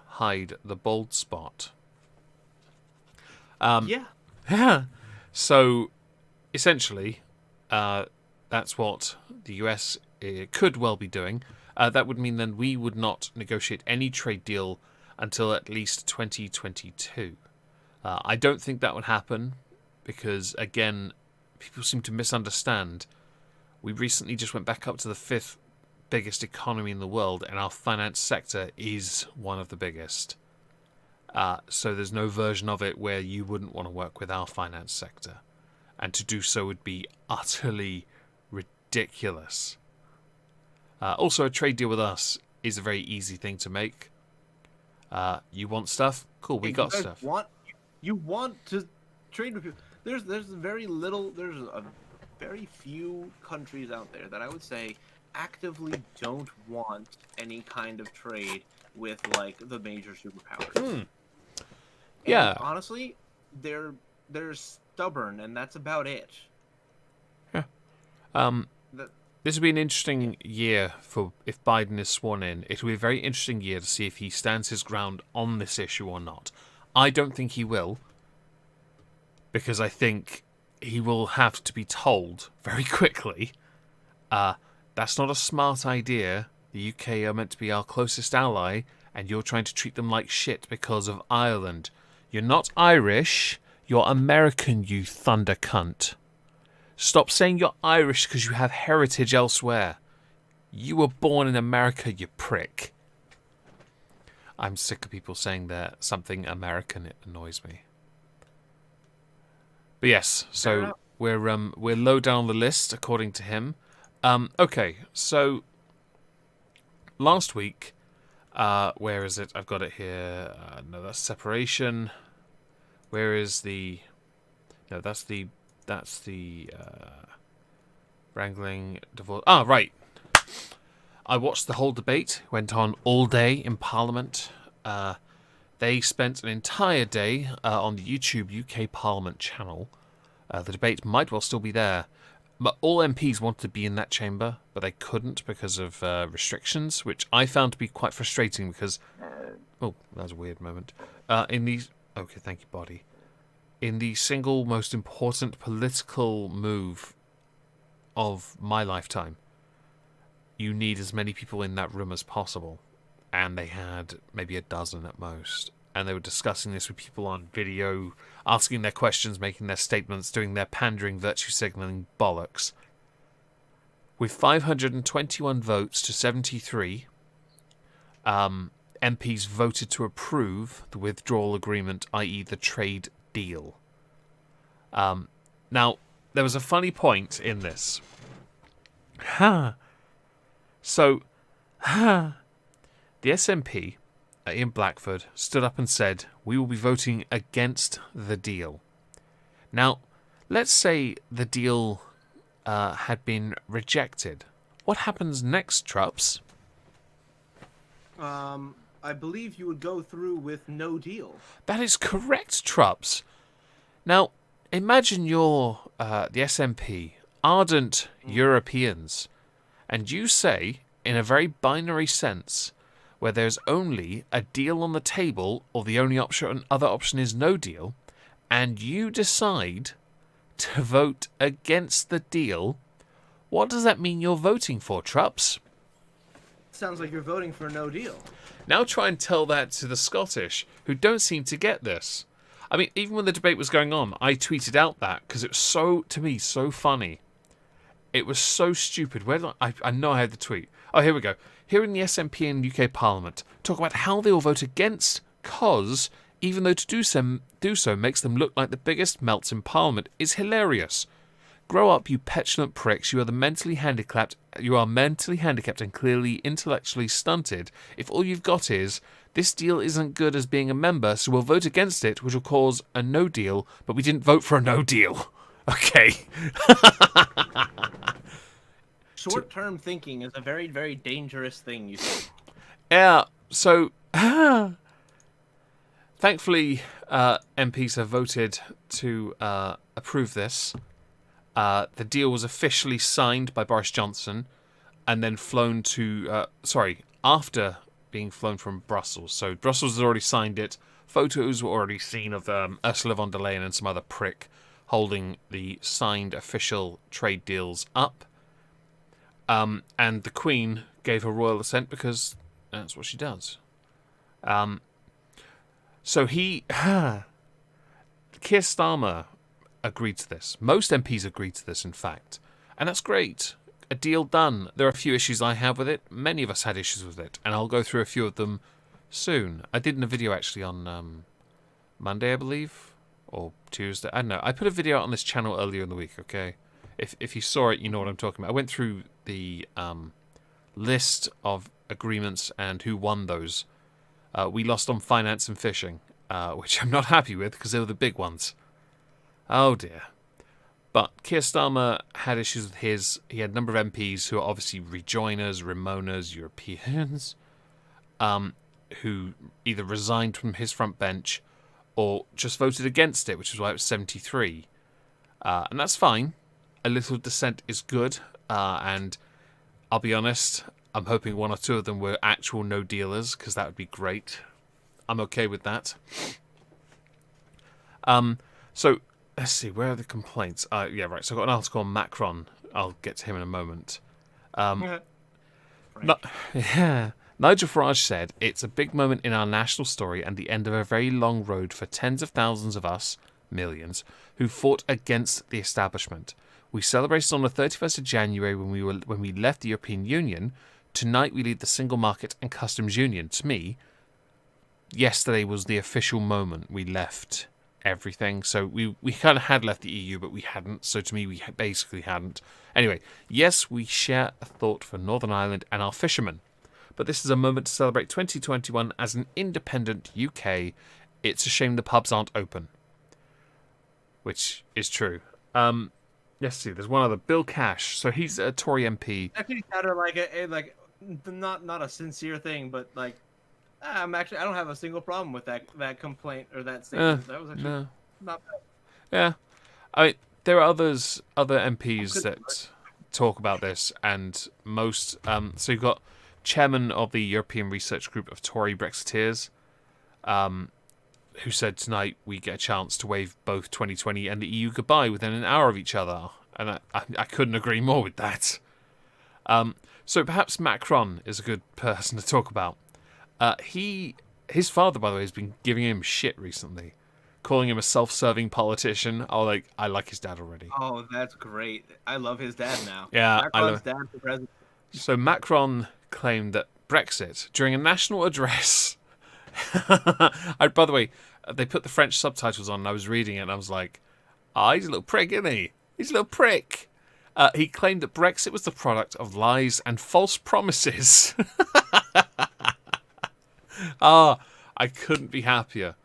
[SPEAKER 1] hide the bald spot. Yeah. So, essentially, that's what the US could well be doing. That would mean then we would not negotiate any trade deal until at least 2022. I don't think that would happen because, again, people seem to misunderstand. We recently just went back up to the 5th biggest economy in the world, and our finance sector is one of the biggest. So there's no version of it where you wouldn't want to work with our finance sector. And to do so would be utterly ridiculous. Also, a trade deal with us is a very easy thing to make. You want stuff? Cool, we got stuff.
[SPEAKER 2] You want to trade with people. There's very few countries out there that I would say actively don't want any kind of trade with like the major superpowers.
[SPEAKER 1] Yeah.
[SPEAKER 2] And honestly, they're stubborn, and that's about it.
[SPEAKER 1] Yeah. This will be an interesting year for if Biden is sworn in. It will be a very interesting year to see if he stands his ground on this issue or not. I don't think he will, because I think he will have to be told very quickly, that's not a smart idea. The UK are meant to be our closest ally, and you're trying to treat them like shit because of Ireland. You're not Irish, you're American, you thunder cunt. Stop saying you're Irish because you have heritage elsewhere. You were born in America, you prick. I'm sick of people saying they're something American. It annoys me. But yes, so we're low down on the list according to him. Okay, so last week, where is it? I've got it here. No, that's separation. Where is the? No, that's the wrangling divorce. Ah, right. I watched the whole debate. Went on all day in Parliament. They spent an entire day on the YouTube UK Parliament channel. The debate might well still be there. But all MPs wanted to be in that chamber, but they couldn't because of restrictions, which I found to be quite frustrating because... Oh, that was a weird moment. Okay, thank you, body. In the single most important political move of my lifetime, you need as many people in that room as possible. And they had maybe a dozen at most. And they were discussing this with people on video, asking their questions, making their statements, doing their pandering, virtue signalling bollocks. With 521 votes to 73, MPs voted to approve the withdrawal agreement, i.e. the trade deal. Now, there was a funny point in this. So, the SNP, Ian Blackford, stood up and said, we will be voting against the deal. Now, let's say the deal had been rejected. What happens next, Trups?
[SPEAKER 2] I believe you would go through with no deal.
[SPEAKER 1] That is correct, Trups. Now, imagine you're the SNP, ardent Europeans, and you say, in a very binary sense, where there's only a deal on the table, or the only other option is no deal, and you decide to vote against the deal, what does that mean you're voting for, Trups?
[SPEAKER 2] Sounds like you're voting for no deal.
[SPEAKER 1] Now try and tell that to the Scottish, who don't seem to get this. I mean, even when the debate was going on, I tweeted out that, because it was to me, so funny. It was so stupid. I know I had the tweet. Oh, here we go. Here in the SNP and UK Parliament, talk about how they will vote against, cause, even though to do so makes them look like the biggest melts in Parliament, is hilarious. Grow up, you petulant pricks. You are mentally handicapped and clearly intellectually stunted if all you've got is, this deal isn't good as being a member, so we'll vote against it, which will cause a no deal, but we didn't vote for a no deal. Okay.
[SPEAKER 2] Short-term thinking is a very, very dangerous thing, you see.
[SPEAKER 1] Yeah, so... Thankfully, MPs have voted to approve this. The deal was officially signed by Boris Johnson and then flown to... after being flown from Brussels. So Brussels has already signed it. Photos were already seen of Ursula von der Leyen and some other prick holding the signed official trade deals up. And the Queen gave her royal assent because that's what she does. So Keir Starmer agreed to this. Most MPs agreed to this, in fact. And that's great. A deal done. There are a few issues I have with it. Many of us had issues with it. And I'll go through a few of them soon. I did in a video, actually, on Monday, I believe. Or Tuesday. I don't know. I put a video out on this channel earlier in the week, okay? If you saw it, you know what I'm talking about. I went through the list of agreements and who won those. We lost on finance and fishing, which I'm not happy with because they were the big ones. Oh dear. But Keir Starmer had issues with his. He had a number of MPs who are obviously rejoiners, Ramonas, Europeans, who either resigned from his front bench or just voted against it, which is why it was 73. And that's fine. A little dissent is good, and I'll be honest. I'm hoping one or two of them were actual no dealers, because that would be great. I'm okay with that. So let's see. Where are the complaints? Yeah, right. So I've got an article on Macron. I'll get to him in a moment. No, yeah. Nigel Farage said, "It's a big moment in our national story and the end of a very long road for tens of thousands of us, millions, who fought against the establishment. We celebrated on the 31st of January when we left the European Union. Tonight we lead the single market and customs union. To me, yesterday was the official moment we left everything. So we kind of had left the EU, but we hadn't. So to me, we basically hadn't. Anyway, yes, we share a thought for Northern Ireland and our fishermen. But this is a moment to celebrate 2021 as an independent UK. It's a shame the pubs aren't open." Which is true. Let's see, there's one other. Bill Cash. So he's a Tory MP.
[SPEAKER 2] Actually sounded like not a sincere thing, but like I don't have a single problem with that complaint or that statement. That was actually not bad.
[SPEAKER 1] Yeah. I mean, there are other MPs that talk about this, and most so you've got chairman of the European Research Group of Tory Brexiteers, who said tonight we get a chance to wave both 2020 and the EU goodbye within an hour of each other. And I couldn't agree more with that. So perhaps Macron is a good person to talk about. His father, by the way, has been giving him shit recently, calling him a self-serving politician. I like his dad already.
[SPEAKER 2] Oh, that's great. I love his dad now.
[SPEAKER 1] Yeah,
[SPEAKER 2] Macron's I love dad for president.
[SPEAKER 1] So Macron claimed that Brexit, during a national address... by the way, they put the French subtitles on and I was reading it and I was like, he's a little prick, isn't he? He's a little prick. He claimed that Brexit was the product of lies and false promises. I couldn't be happier.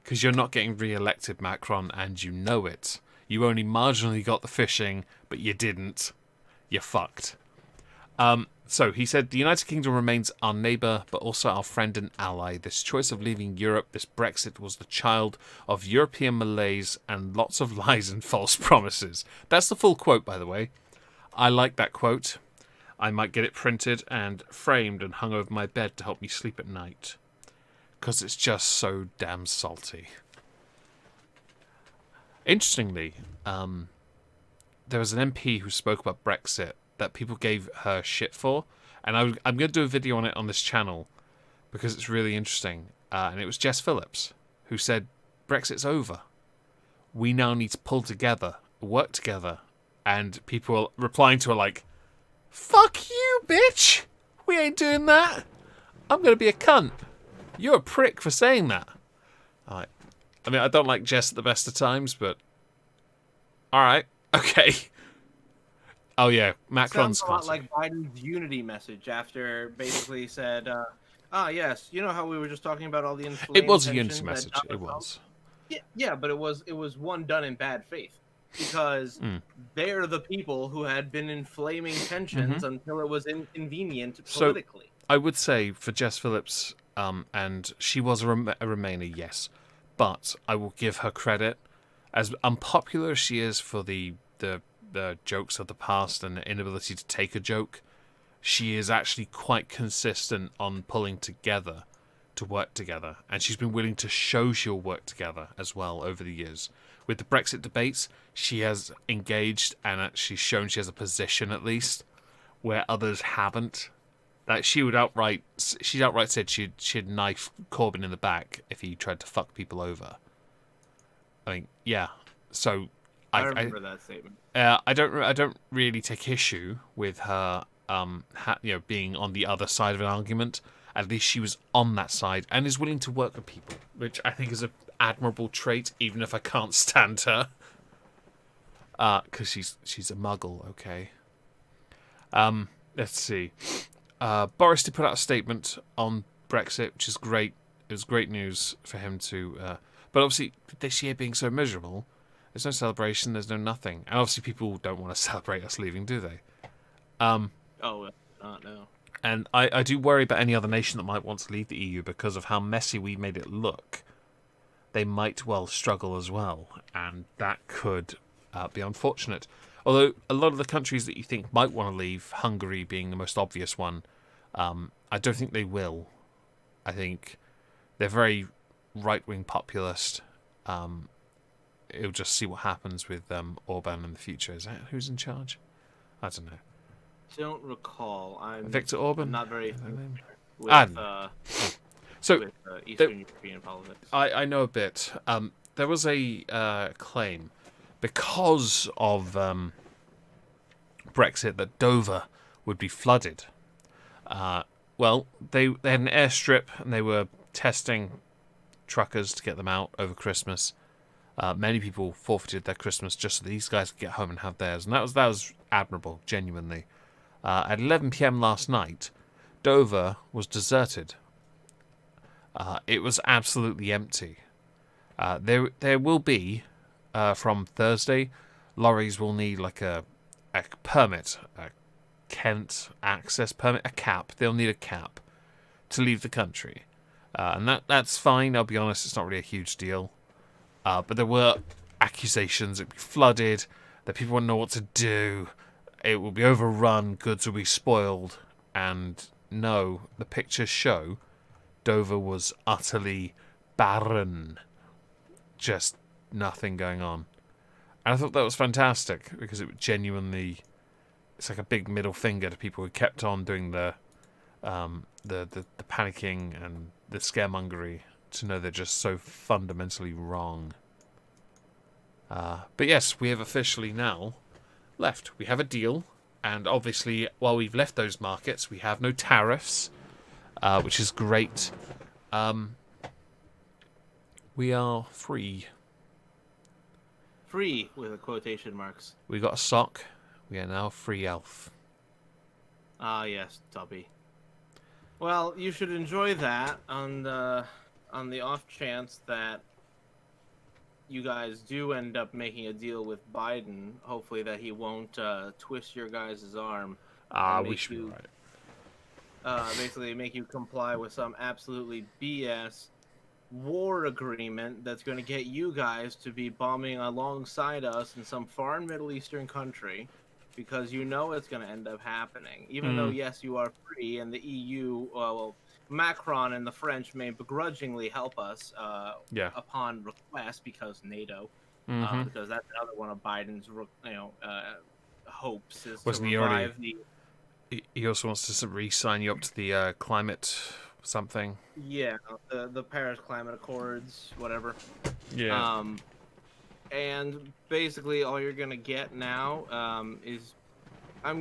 [SPEAKER 1] Because you're not getting re-elected, Macron, and you know it. You only marginally got the fishing, but you didn't. You're fucked. So he said, "The United Kingdom remains our neighbour, but also our friend and ally. This choice of leaving Europe, this Brexit, was the child of European malaise and lots of lies and false promises." That's the full quote, by the way. I like that quote. I might get it printed and framed and hung over my bed to help me sleep at night. Because it's just so damn salty. Interestingly, there was an MP who spoke about Brexit that people gave her shit for, and I'm going to do a video on it on this channel because it's really interesting. And it was Jess Phillips who said, "Brexit's over. We now need to pull together, work together." And people were replying to her like, "Fuck you, bitch! We ain't doing that. I'm going to be a cunt. You're a prick for saying that." I mean, I don't like Jess at the best of times, but alright, okay. Oh yeah, Macron's
[SPEAKER 2] sounds a lot like Biden's unity message after basically said, yes, you know how we were just talking about all the inflamed
[SPEAKER 1] It was a
[SPEAKER 2] tension
[SPEAKER 1] unity message. It was.
[SPEAKER 2] Yeah, but it was one done in bad faith because they're the people who had been inflaming tensions until it was inconvenient politically.
[SPEAKER 1] So, I would say for Jess Phillips, and she was a Remainer, yes, but I will give her credit. As unpopular as she is for the jokes of the past and the inability to take a joke, she is actually quite consistent on pulling together to work together, and she's been willing to show she'll work together as well over the years. With the Brexit debates, she has engaged and actually shown she has a position at least where others haven't. That she'd outright said she'd knife Corbyn in the back if he tried to fuck people over. I mean, yeah. So
[SPEAKER 2] I remember that statement.
[SPEAKER 1] I don't really take issue with her, being on the other side of an argument. At least she was on that side and is willing to work with people, which I think is an admirable trait, even if I can't stand her. Because she's a muggle, okay. Let's see. Boris did put out a statement on Brexit, which is great. It was great news for him to... but obviously, this year being so miserable, there's no celebration, there's no nothing. And obviously people don't want to celebrate us leaving, do they?
[SPEAKER 2] Oh, not no.
[SPEAKER 1] And I do worry about any other nation that might want to leave the EU because of how messy we made it look. They might well struggle as well, and that could be unfortunate. Although a lot of the countries that you think might want to leave, Hungary being the most obvious one, I don't think they will. I think they're very right-wing populist. It'll just see what happens with Orban in the future. Is that who's in charge? I don't know.
[SPEAKER 2] Don't recall.
[SPEAKER 1] Victor Orban?
[SPEAKER 2] I'm not very familiar
[SPEAKER 1] So
[SPEAKER 2] with Eastern European politics.
[SPEAKER 1] I know a bit. There was a claim because of Brexit that Dover would be flooded. Well, they had an airstrip and they were testing truckers to get them out over Christmas. Many people forfeited their Christmas just so these guys could get home and have theirs, and that was admirable, genuinely. At 11 p.m. last night, Dover was deserted. It was absolutely empty. There will be, from Thursday, lorries will need like a permit, a Kent access permit, a cap. They'll need a cap to leave the country. And that's fine, I'll be honest, it's not really a huge deal. But there were accusations it'd be flooded, that people wouldn't know what to do, it will be overrun, goods will be spoiled, and no, the pictures show Dover was utterly barren. Just nothing going on. And I thought that was fantastic, because it genuinely, it's like a big middle finger to people who kept on doing the panicking and the scaremongery, to know they're just so fundamentally wrong. But yes, we have officially now left. We have a deal, and obviously, while we've left those markets, we have no tariffs, which is great. We are free.
[SPEAKER 2] Free with quotation marks.
[SPEAKER 1] We got a sock. We are now free elf.
[SPEAKER 2] Ah, yes, Tubby. Well, you should enjoy that on the off chance that you guys do end up making a deal with Biden. Hopefully that he won't twist your guys' arm.
[SPEAKER 1] We should be right.
[SPEAKER 2] Basically make you comply with some absolutely BS war agreement that's going to get you guys to be bombing alongside us in some foreign Middle Eastern country, because you know it's going to end up happening. Even though, yes, you are free, and the EU, Macron and the French may begrudgingly help us upon request, because NATO, because that's another one of Biden's hopes, is
[SPEAKER 1] Wasn't
[SPEAKER 2] to revive the...
[SPEAKER 1] He also wants to re-sign you up to the climate something.
[SPEAKER 2] Yeah, the Paris Climate Accords, whatever.
[SPEAKER 1] Yeah.
[SPEAKER 2] And basically, all you're gonna get now is, I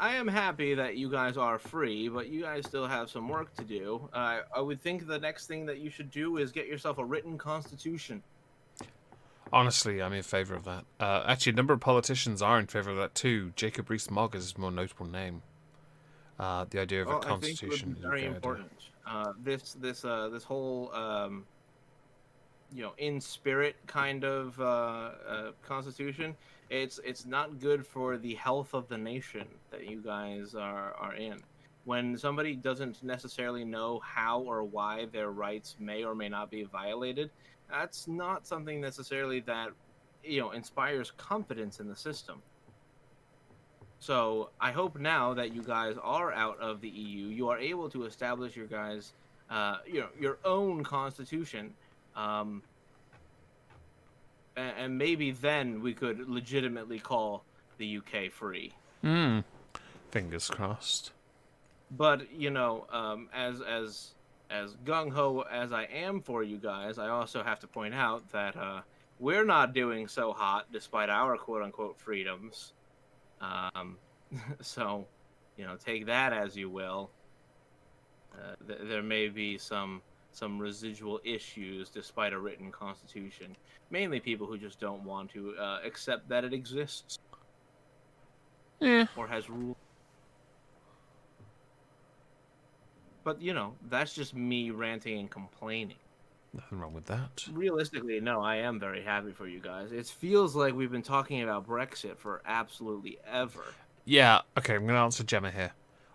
[SPEAKER 2] am happy that you guys are free, but you guys still have some work to do. I would think the next thing that you should do is get yourself a written constitution.
[SPEAKER 1] Honestly, I'm in favour of that. Actually, a number of politicians are in favour of that too. Jacob Rees-Mogg is his more notable name. The idea of a constitution
[SPEAKER 2] is very important. This whole in spirit kind of constitution. It's not good for the health of the nation that you guys are in. When somebody doesn't necessarily know how or why their rights may or may not be violated, that's not something necessarily that inspires confidence in the system. So I hope now that you guys are out of the EU, you are able to establish your guys, your own constitution, and maybe then we could legitimately call the UK free.
[SPEAKER 1] Fingers crossed.
[SPEAKER 2] But as gung ho as I am for you guys, I also have to point out that we're not doing so hot despite our quote unquote freedoms. So, take that as you will. There may be some residual issues despite a written constitution. Mainly people who just don't want to accept that it exists.
[SPEAKER 1] Yeah.
[SPEAKER 2] Or has rules. But, that's just me ranting and complaining.
[SPEAKER 1] Nothing wrong with that.
[SPEAKER 2] Realistically, no, I am very happy for you guys. It feels like we've been talking about Brexit for absolutely ever.
[SPEAKER 1] Yeah, okay, I'm going to answer Gemma here.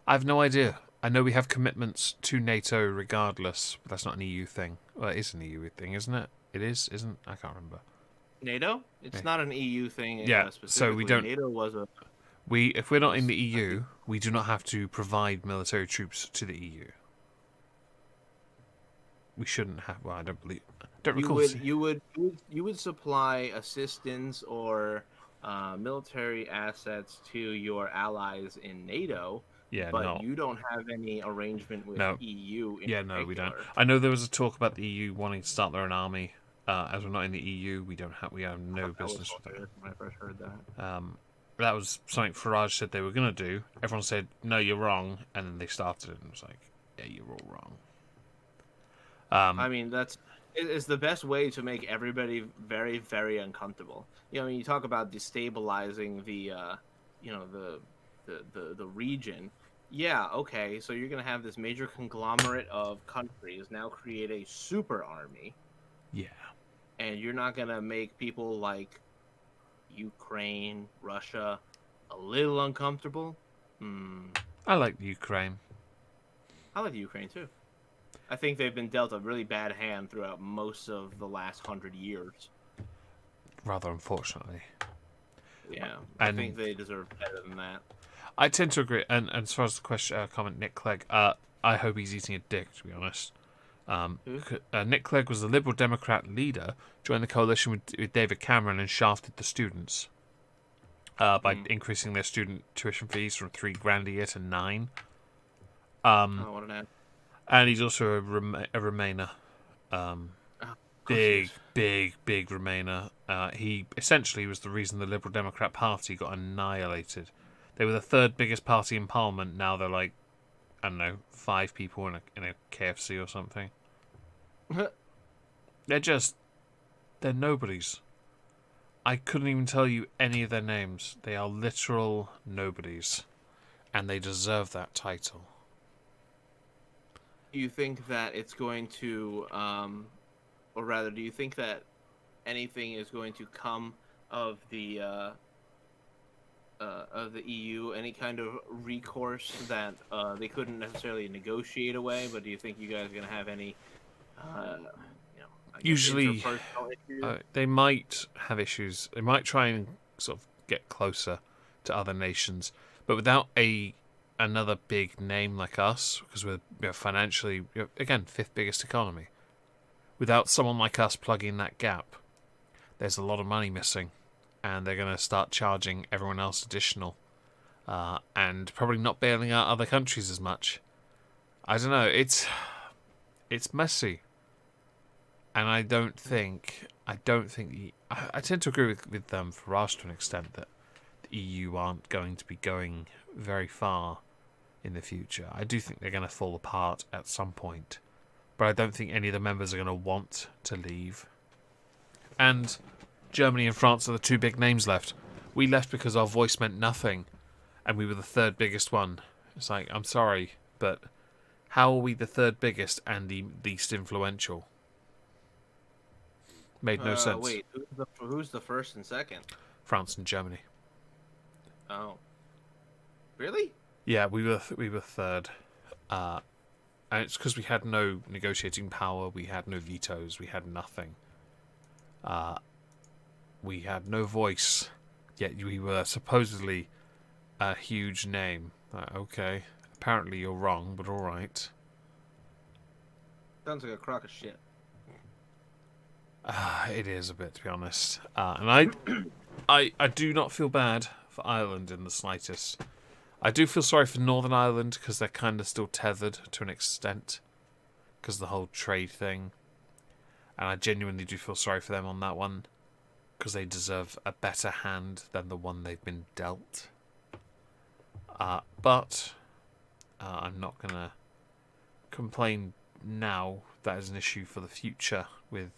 [SPEAKER 1] I have no idea. I know we have commitments to NATO regardless, but that's not an EU thing. Well, it is an EU thing, isn't it? It is, isn't? I can't remember.
[SPEAKER 2] NATO? It's not an EU thing
[SPEAKER 1] Yeah, so we
[SPEAKER 2] specifically.
[SPEAKER 1] don't.
[SPEAKER 2] NATO was a
[SPEAKER 1] If we're not in the
[SPEAKER 2] I
[SPEAKER 1] EU,
[SPEAKER 2] think
[SPEAKER 1] we do not have to provide military troops to the EU. We shouldn't have. Well, I don't believe. Don't
[SPEAKER 2] you
[SPEAKER 1] recall.
[SPEAKER 2] would you would you would supply assistance or military assets to your allies in NATO,
[SPEAKER 1] Yeah,
[SPEAKER 2] but
[SPEAKER 1] no,
[SPEAKER 2] you don't have any arrangement with
[SPEAKER 1] no.
[SPEAKER 2] EU in
[SPEAKER 1] Yeah, no, we don't.
[SPEAKER 2] particular.
[SPEAKER 1] I know there was a talk about the EU wanting to start their own army. As we're not in the EU, we don't have. We have
[SPEAKER 2] I
[SPEAKER 1] no
[SPEAKER 2] thought that was
[SPEAKER 1] business with
[SPEAKER 2] hilarious when I first heard that.
[SPEAKER 1] that. That was something Farage said they were going to do. Everyone said, "No, you're wrong," and then they started it, and it was like, "Yeah, you're all wrong."
[SPEAKER 2] I mean, it's the best way to make everybody very, very uncomfortable. You know, when you talk about destabilizing the, you know, the region. Yeah, okay. So you're gonna have this major conglomerate of countries now create a super army,
[SPEAKER 1] Yeah,
[SPEAKER 2] and you're not gonna make people like Ukraine, Russia, a little uncomfortable. Hmm.
[SPEAKER 1] I like the Ukraine.
[SPEAKER 2] I like Ukraine too. I think they've been dealt a really bad hand throughout most of the last 100 years.
[SPEAKER 1] Rather unfortunately.
[SPEAKER 2] Yeah, I
[SPEAKER 1] And
[SPEAKER 2] think they deserve better than that.
[SPEAKER 1] I tend to agree. And as far as the question, comment, Nick Clegg, I hope he's eating a dick, to be honest.
[SPEAKER 2] Who?
[SPEAKER 1] Nick Clegg was the Liberal Democrat leader, joined the coalition with David Cameron and shafted the students by increasing their student tuition fees from $3,000 a year to $9,000.
[SPEAKER 2] Oh, what an ad.
[SPEAKER 1] And he's also a Remainer. Big Remainer. He essentially was the reason the Liberal Democrat Party got annihilated. They were the third biggest party in Parliament. Now they're like, I don't know, 5 people in a KFC or something. They're nobodies. I couldn't even tell you any of their names. They are literal nobodies. And they deserve that title.
[SPEAKER 2] Do you think that it's going to, or rather, do you think that anything is going to come of the EU? Any kind of recourse that they couldn't necessarily negotiate away? But do you think you guys are going to have any, you know, I guess
[SPEAKER 1] Usually,
[SPEAKER 2] interpersonal issues?
[SPEAKER 1] they might have issues. They might try and sort of get closer to other nations, but without another big name like us, because we're financially, again, 5th biggest economy. Without someone like us plugging that gap, there's a lot of money missing, and they're going to start charging everyone else additional, and probably not bailing out other countries as much. I don't know. It's messy, and I tend to agree with them Farage to an extent that the EU aren't going to be going very far in the future. I do think they're going to fall apart at some point, but I don't think any of the members are going to want to leave. And Germany and France are the 2 big names left. We left because our voice meant nothing, and we were the 3rd biggest one. It's like, I'm sorry, but how are we the 3rd biggest and the least influential? Made no sense.
[SPEAKER 2] Wait, who's the first and second?
[SPEAKER 1] France and Germany.
[SPEAKER 2] Oh, really?
[SPEAKER 1] Yeah, we were 3rd, and it's because we had no negotiating power, we had no vetoes, we had nothing. We had no voice, yet we were supposedly a huge name. Okay, apparently you're wrong, but all right.
[SPEAKER 2] Sounds like a crock of shit.
[SPEAKER 1] It is a bit, to be honest. And I do not feel bad for Ireland in the slightest. I do feel sorry for Northern Ireland because they're kind of still tethered to an extent because of the whole trade thing. And I genuinely do feel sorry for them on that one because they deserve a better hand than the one they've been dealt. But I'm not going to complain now. That is an issue for the future with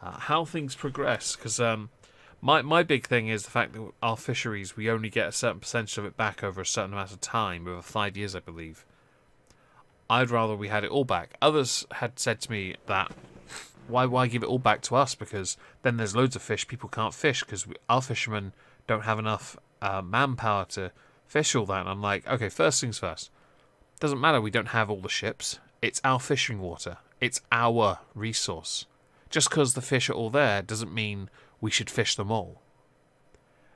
[SPEAKER 1] how things progress because my big thing is the fact that our fisheries, we only get a certain percentage of it back over a certain amount of time, over 5 years, I believe. I'd rather we had it all back. Others had said to me that, why give it all back to us? Because then there's loads of fish people can't fish because our fishermen don't have enough manpower to fish all that. And I'm like, okay, first things first. Doesn't matter we don't have all the ships. It's our fishing water. It's our resource. Just because the fish are all there doesn't mean we should fish them all.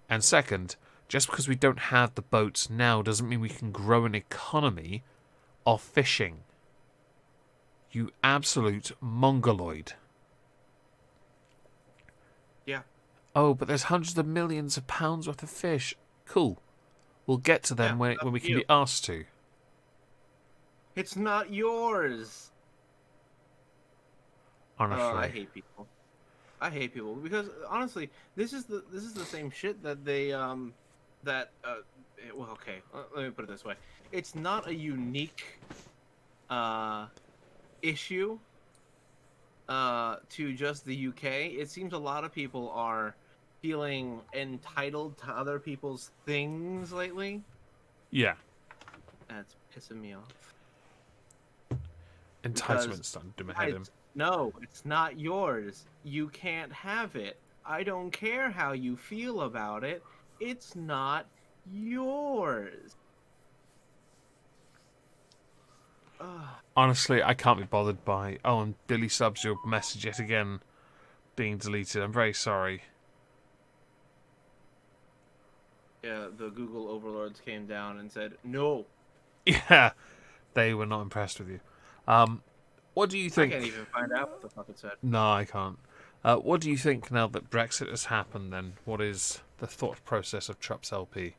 [SPEAKER 1] And second, just because we don't have the boats now doesn't mean we can grow an economy of fishing. You absolute mongoloid.
[SPEAKER 2] Yeah.
[SPEAKER 1] Oh, but there's hundreds of millions of pounds worth of fish. Cool. We'll get to them when we can be asked to.
[SPEAKER 2] It's not yours.
[SPEAKER 1] Honestly.
[SPEAKER 2] I hate people. I hate people because honestly, this is the same shit that they well, okay, let me put it this way. It's not a unique issue to just the UK. It seems a lot of people are feeling entitled to other people's things lately.
[SPEAKER 1] Yeah.
[SPEAKER 2] That's pissing me off.
[SPEAKER 1] Entitlement's starting to do my head in.
[SPEAKER 2] No, it's not yours. You can't have it. I don't care how you feel about it. It's not yours.
[SPEAKER 1] Honestly, I can't be bothered by... Oh, and Billy Subs, your message yet again being deleted. I'm very sorry.
[SPEAKER 2] Yeah, the Google overlords came down and said, no.
[SPEAKER 1] Yeah, they were not impressed with you. What do you think?
[SPEAKER 2] I can't even find out what the fuck it said.
[SPEAKER 1] No, I can't. What do you think now that Brexit has happened then? What is the thought process of Trump's LP?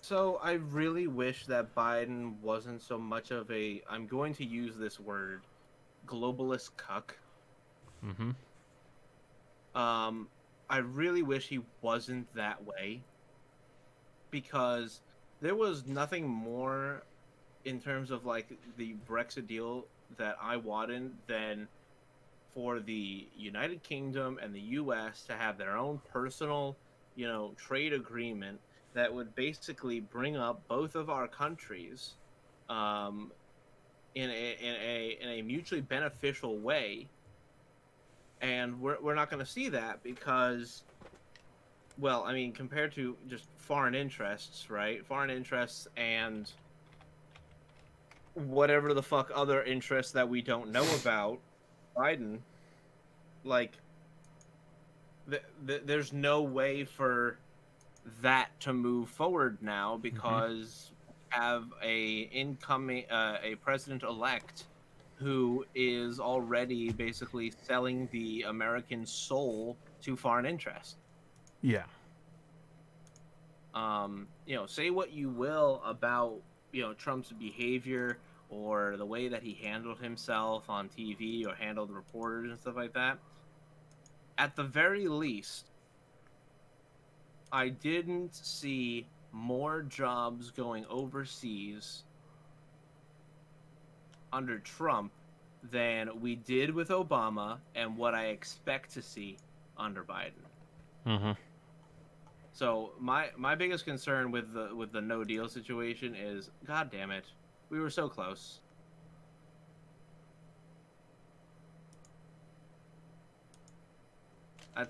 [SPEAKER 2] So I really wish that Biden wasn't so much of a, I'm going to use this word, globalist cuck.
[SPEAKER 1] Mm-hmm.
[SPEAKER 2] I really wish he wasn't that way. Because there was nothing more in terms of like the Brexit deal that I wanted than for the United Kingdom and the US to have their own personal, trade agreement that would basically bring up both of our countries in a mutually beneficial way. And we're not going to see that because, well, I mean, compared to just foreign interests, right? Foreign interests and whatever the fuck other interests that we don't know about Biden, like, there's no way for that to move forward now because we have a president-elect who is already basically selling the American soul to foreign interests.
[SPEAKER 1] Yeah.
[SPEAKER 2] Say what you will about, Trump's behavior or the way that he handled himself on TV or handled reporters and stuff like that. At the very least, I didn't see more jobs going overseas under Trump than we did with Obama and what I expect to see under Biden.
[SPEAKER 1] Mm-hmm.
[SPEAKER 2] So my biggest concern with the no deal situation is, God damn it, we were so close.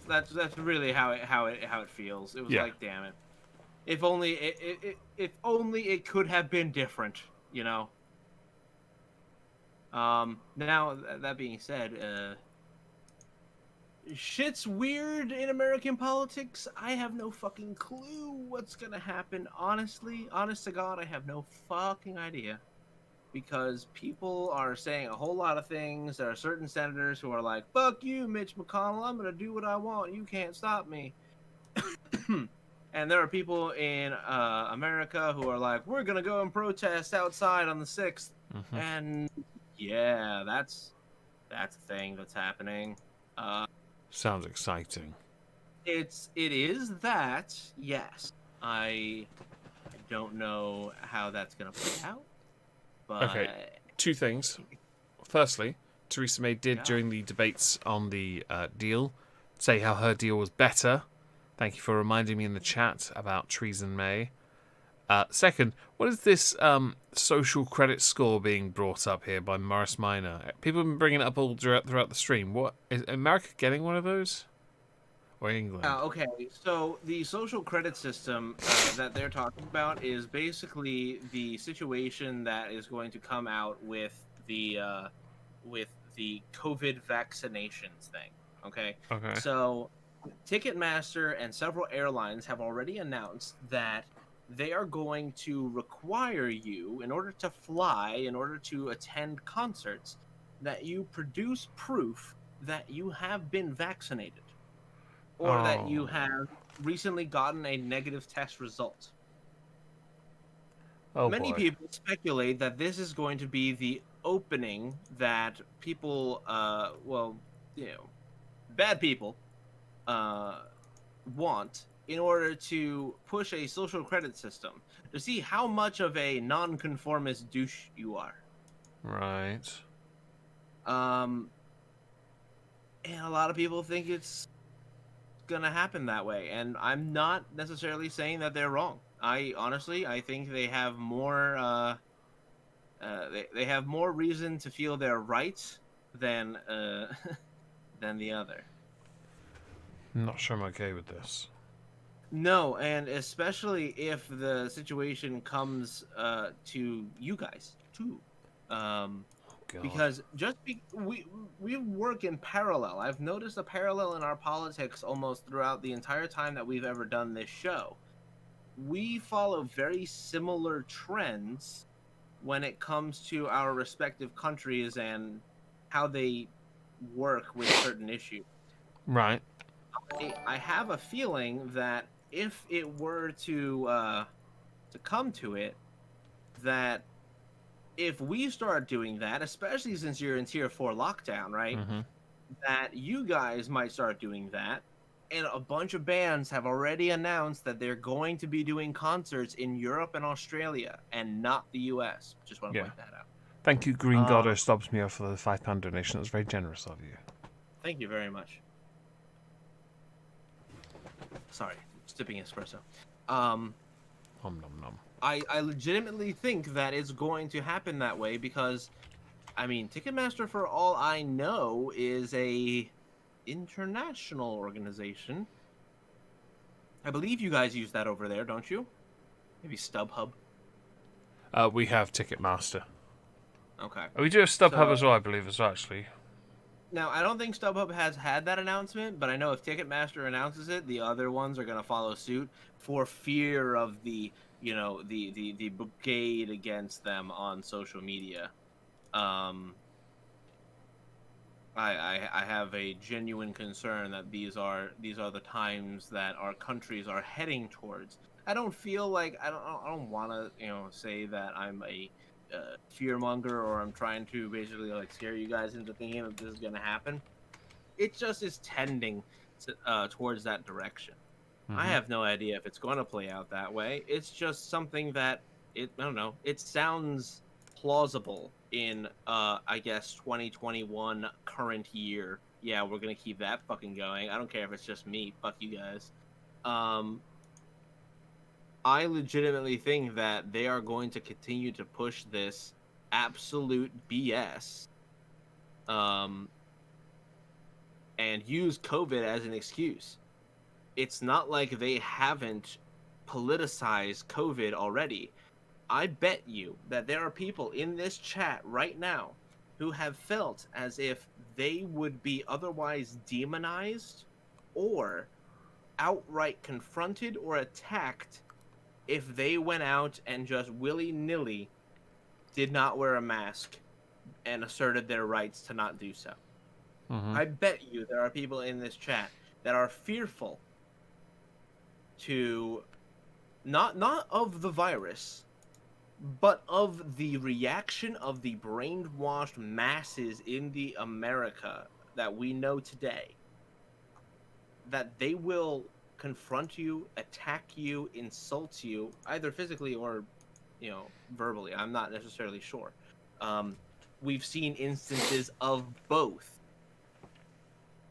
[SPEAKER 2] That's really how it feels. It was like, damn it, if only it could have been different, Now that being said, shit's weird in American politics. I have no fucking clue what's gonna happen. Honest to God, I have no fucking idea. Because people are saying a whole lot of things. There are certain senators who are like, fuck you, Mitch McConnell, I'm gonna do what I want. You can't stop me. And there are people in America who are like, we're gonna go and protest outside on the 6th.
[SPEAKER 1] Mm-hmm.
[SPEAKER 2] And yeah, that's a thing that's happening.
[SPEAKER 1] Sounds exciting.
[SPEAKER 2] It is that, yes. I don't know how that's gonna play out. But...
[SPEAKER 1] Okay, two things. Firstly, Theresa May did during the debates on the deal say how her deal was better. Thank you for reminding me in the chat about Theresa May. Second, what is this social credit score being brought up here by Morris Minor? People have been bringing it up all throughout the stream. What is America getting one of those? Or England?
[SPEAKER 2] Okay, so the social credit system that they're talking about is basically the situation that is going to come out with the COVID vaccinations thing. Okay.
[SPEAKER 1] Okay.
[SPEAKER 2] So Ticketmaster and several airlines have already announced that they are going to require you, in order to fly, in order to attend concerts, that you produce proof that you have been vaccinated or that
[SPEAKER 1] Oh.
[SPEAKER 2] you have recently gotten a negative test result.
[SPEAKER 1] Oh
[SPEAKER 2] Many
[SPEAKER 1] boy.
[SPEAKER 2] people speculate that this is going to be the opening that people, well, you know, bad people, uh, want in order to push a social credit system to see how much of a nonconformist douche you are.
[SPEAKER 1] Right.
[SPEAKER 2] Um, and a lot of people think it's gonna happen that way, and I'm not necessarily saying that they're wrong. I think they have more, they have more reason to feel they're right than, than the other.
[SPEAKER 1] I'm not sure I'm okay with this.
[SPEAKER 2] No, and especially if the situation comes to you guys too, um,
[SPEAKER 1] Oh God.
[SPEAKER 2] because we work in parallel. I've noticed a parallel in our politics almost throughout the entire time that we've ever done this show. We follow very similar trends when it comes to our respective countries and how they work with certain issues.
[SPEAKER 1] Right.
[SPEAKER 2] I have a feeling that if it were to come to it, that if we start doing that, especially since you're in tier 4 lockdown, right?
[SPEAKER 1] Mm-hmm.
[SPEAKER 2] That you guys might start doing that. And a bunch of bands have already announced that they're going to be doing concerts in Europe and Australia and not the US. Just want to
[SPEAKER 1] Yeah.
[SPEAKER 2] point that out.
[SPEAKER 1] Thank you, Green
[SPEAKER 2] Uh,
[SPEAKER 1] Goddard stops me off for the £5 donation. That's very generous of you.
[SPEAKER 2] Thank you very much. Sorry, sipping espresso. Um,
[SPEAKER 1] Nom nom nom.
[SPEAKER 2] I legitimately think that it's going to happen that way because, I mean, Ticketmaster, for all I know, is a international organization. I believe you guys use that over there, don't you? Maybe StubHub.
[SPEAKER 1] We have Ticketmaster.
[SPEAKER 2] Okay.
[SPEAKER 1] We do have StubHub
[SPEAKER 2] So
[SPEAKER 1] as well, I believe, as well, actually.
[SPEAKER 2] now I don't think StubHub has had that announcement, but I know if Ticketmaster announces it, the other ones are going to follow suit for fear of the, the brigade against them on social media. Um, I have a genuine concern that these are the times that our countries are heading towards. I don't feel like I don't want to say that I'm a fear monger or I'm trying to basically like scare you guys into thinking that this is gonna happen. It just is tending towards that direction. I
[SPEAKER 1] Mm-hmm.
[SPEAKER 2] have no idea if it's going to play out that way. It's just something that I don't know. It sounds plausible in I guess 2021 current year. Yeah, we're going to keep that fucking going. I don't care if it's just me. Fuck you guys. Um I legitimately think that they are going to continue to push this absolute BS um and use COVID as an excuse. It's not like they haven't politicized COVID already. I bet you that there are people in this chat right now who have felt as if they would be otherwise demonized or outright confronted or attacked if they went out and just willy-nilly did not wear a mask and asserted their rights to not do so.
[SPEAKER 1] Mm-hmm.
[SPEAKER 2] I bet you there are people in this chat that are fearful to not of the virus, but of the reaction of the brainwashed masses in the America that we know today, that they will confront you, attack you, insult you, either physically or, verbally. I'm not necessarily sure. We've seen instances of both.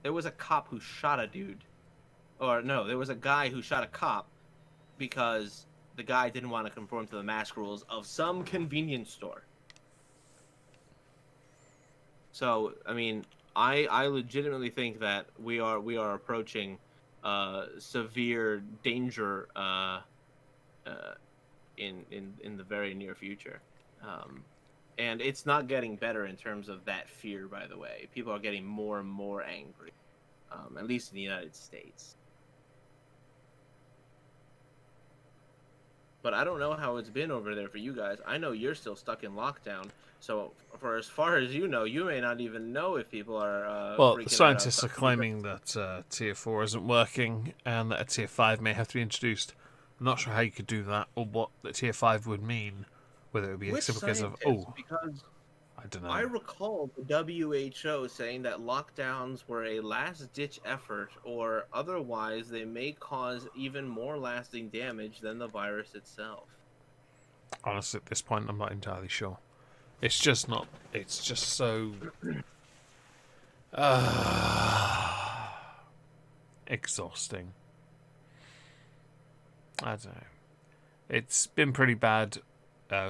[SPEAKER 2] There was a cop who shot a dude. Or no, there was a guy who shot a cop because the guy didn't want to conform to the mask rules of some convenience store. So, I mean, I legitimately think that we are approaching severe danger in the very near future. And it's not getting better in terms of that fear, by the way. People are getting more and more angry. at least in the United States. But I don't know how it's been over there for you guys. I know you're still stuck in lockdown. So for as far as you know, you may not even know if people are
[SPEAKER 1] Well, the
[SPEAKER 2] freaking out
[SPEAKER 1] scientists are
[SPEAKER 2] outside.
[SPEAKER 1] claiming that Tier 4 isn't working and that a Tier 5 may have to be introduced. I'm not sure how you could do that or what the Tier 5 would mean. Whether it would be
[SPEAKER 2] Which
[SPEAKER 1] simply because of,
[SPEAKER 2] scientists? Because
[SPEAKER 1] I don't
[SPEAKER 2] I
[SPEAKER 1] know.
[SPEAKER 2] recall the WHO saying that lockdowns were a last-ditch effort, or otherwise they may cause even more lasting damage than the virus itself.
[SPEAKER 1] Honestly, at this point, I'm not entirely sure. It's just not. It's just so exhausting. I don't know. It's been pretty bad.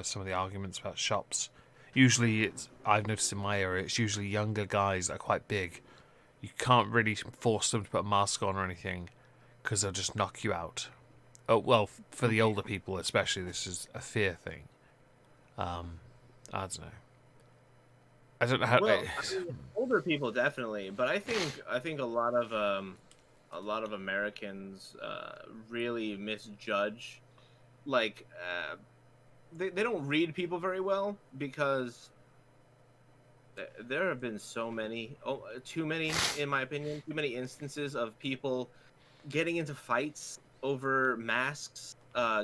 [SPEAKER 1] Some of the arguments about shops. Usually, I've noticed in my area, it's usually younger guys that are quite big. You can't really force them to put a mask on or anything because they'll just knock you out. Oh well, for the older people especially, this is a fear thing. I don't know. I don't know how.
[SPEAKER 2] Well, I mean, older people definitely, but I think a lot of Americans really misjudge. Like, they don't read people very well because there have been so many, too many, in my opinion, too many instances of people getting into fights over masks,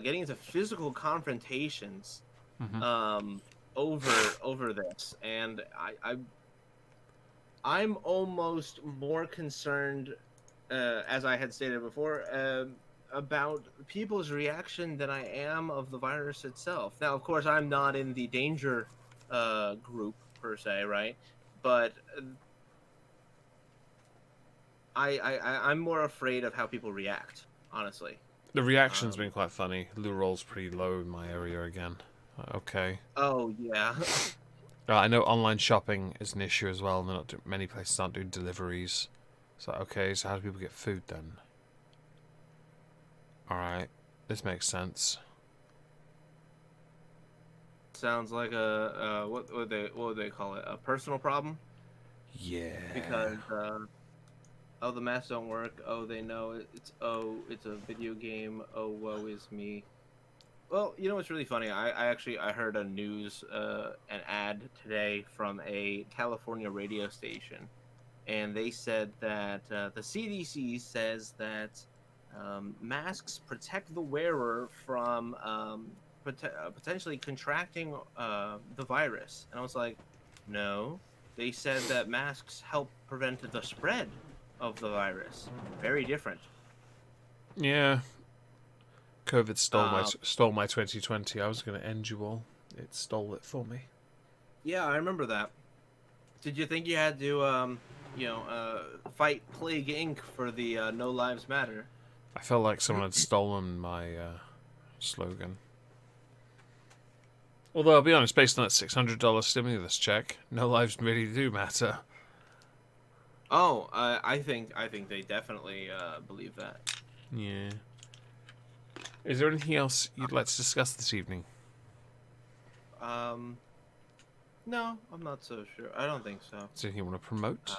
[SPEAKER 2] getting into physical confrontations,
[SPEAKER 1] Mhm.
[SPEAKER 2] over this, and I'm almost more concerned, as I had stated before, about people's reaction than I am of the virus itself. Now, of course, I'm not in the danger group per se, right? But I'm more afraid of how people react, honestly.
[SPEAKER 1] The reaction's
[SPEAKER 2] Um,
[SPEAKER 1] been quite funny. Loo roll's pretty low in my area again. Okay.
[SPEAKER 2] oh yeah.
[SPEAKER 1] I know online shopping is an issue as well. Many places aren't doing deliveries. So okay, so how do people get food then? All right, this makes sense.
[SPEAKER 2] Sounds like a what would they call it? A personal problem
[SPEAKER 1] Yeah.
[SPEAKER 2] because oh, the masks don't work. Oh, they know it's a video game. Oh, woe is me. Well, you know what's really funny? I heard a news an ad today from a California radio station, and they said that the CDC says that masks protect the wearer from potentially contracting the virus. And I was like, no. They said that masks help prevent the spread of the virus. Very different.
[SPEAKER 1] Yeah. COVID
[SPEAKER 2] Um,
[SPEAKER 1] stole my 2020. I was going to end you all. It stole it for me.
[SPEAKER 2] yeah, I remember that. Did you think you had to, fight Plague Inc. for the No Lives Matter?
[SPEAKER 1] I felt like someone had stolen my slogan. Although I'll be honest, based on that $600 stimulus check, no lives really do matter.
[SPEAKER 2] Oh, I think they definitely believe that.
[SPEAKER 1] Yeah. Is there anything else you'd like to discuss this evening?
[SPEAKER 2] Um, no, I'm not so sure. I don't think so.
[SPEAKER 1] Is there anything you want to promote?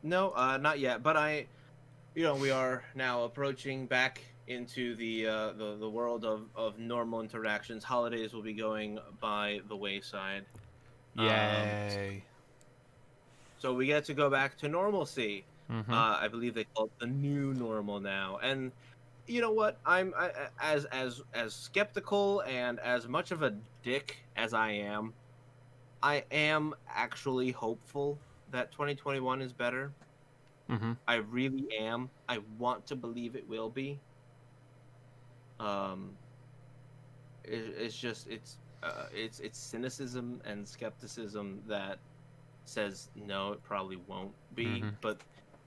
[SPEAKER 2] No, not yet. But we are now approaching back into the world of normal interactions. Holidays will be going by the wayside.
[SPEAKER 1] Yay.
[SPEAKER 2] So we get to go back to normalcy.
[SPEAKER 1] Mm-hmm.
[SPEAKER 2] I believe they call it the new normal now. And you know what? As skeptical and as much of a dick as I am actually hopeful that 2021 is better.
[SPEAKER 1] Mm-hmm.
[SPEAKER 2] I really am. I want to believe it will be. Um, it's just it's cynicism and skepticism that says no, it probably won't be.
[SPEAKER 1] Mm-hmm.
[SPEAKER 2] But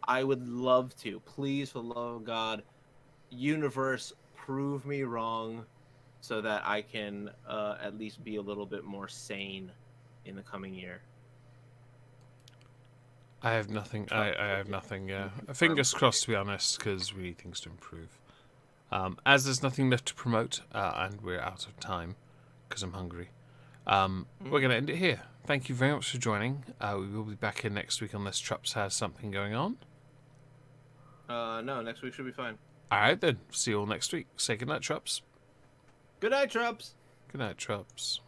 [SPEAKER 2] I would love to. Please, for the love of God, universe, prove me wrong, so that I can at least be a little bit more sane in the coming year.
[SPEAKER 1] I have nothing. I have nothing. Yeah, fingers crossed. To be honest, because we need things to improve. As there's nothing left to promote, and we're out of time, because I'm hungry. We're going to end it here. Thank you very much for joining. We will be back here next week unless Trups has something going on.
[SPEAKER 2] No, next week should be fine.
[SPEAKER 1] All right, then. See you all next week. Say goodnight, Trups.
[SPEAKER 2] Good night, Trumps.
[SPEAKER 1] Good night, Trups.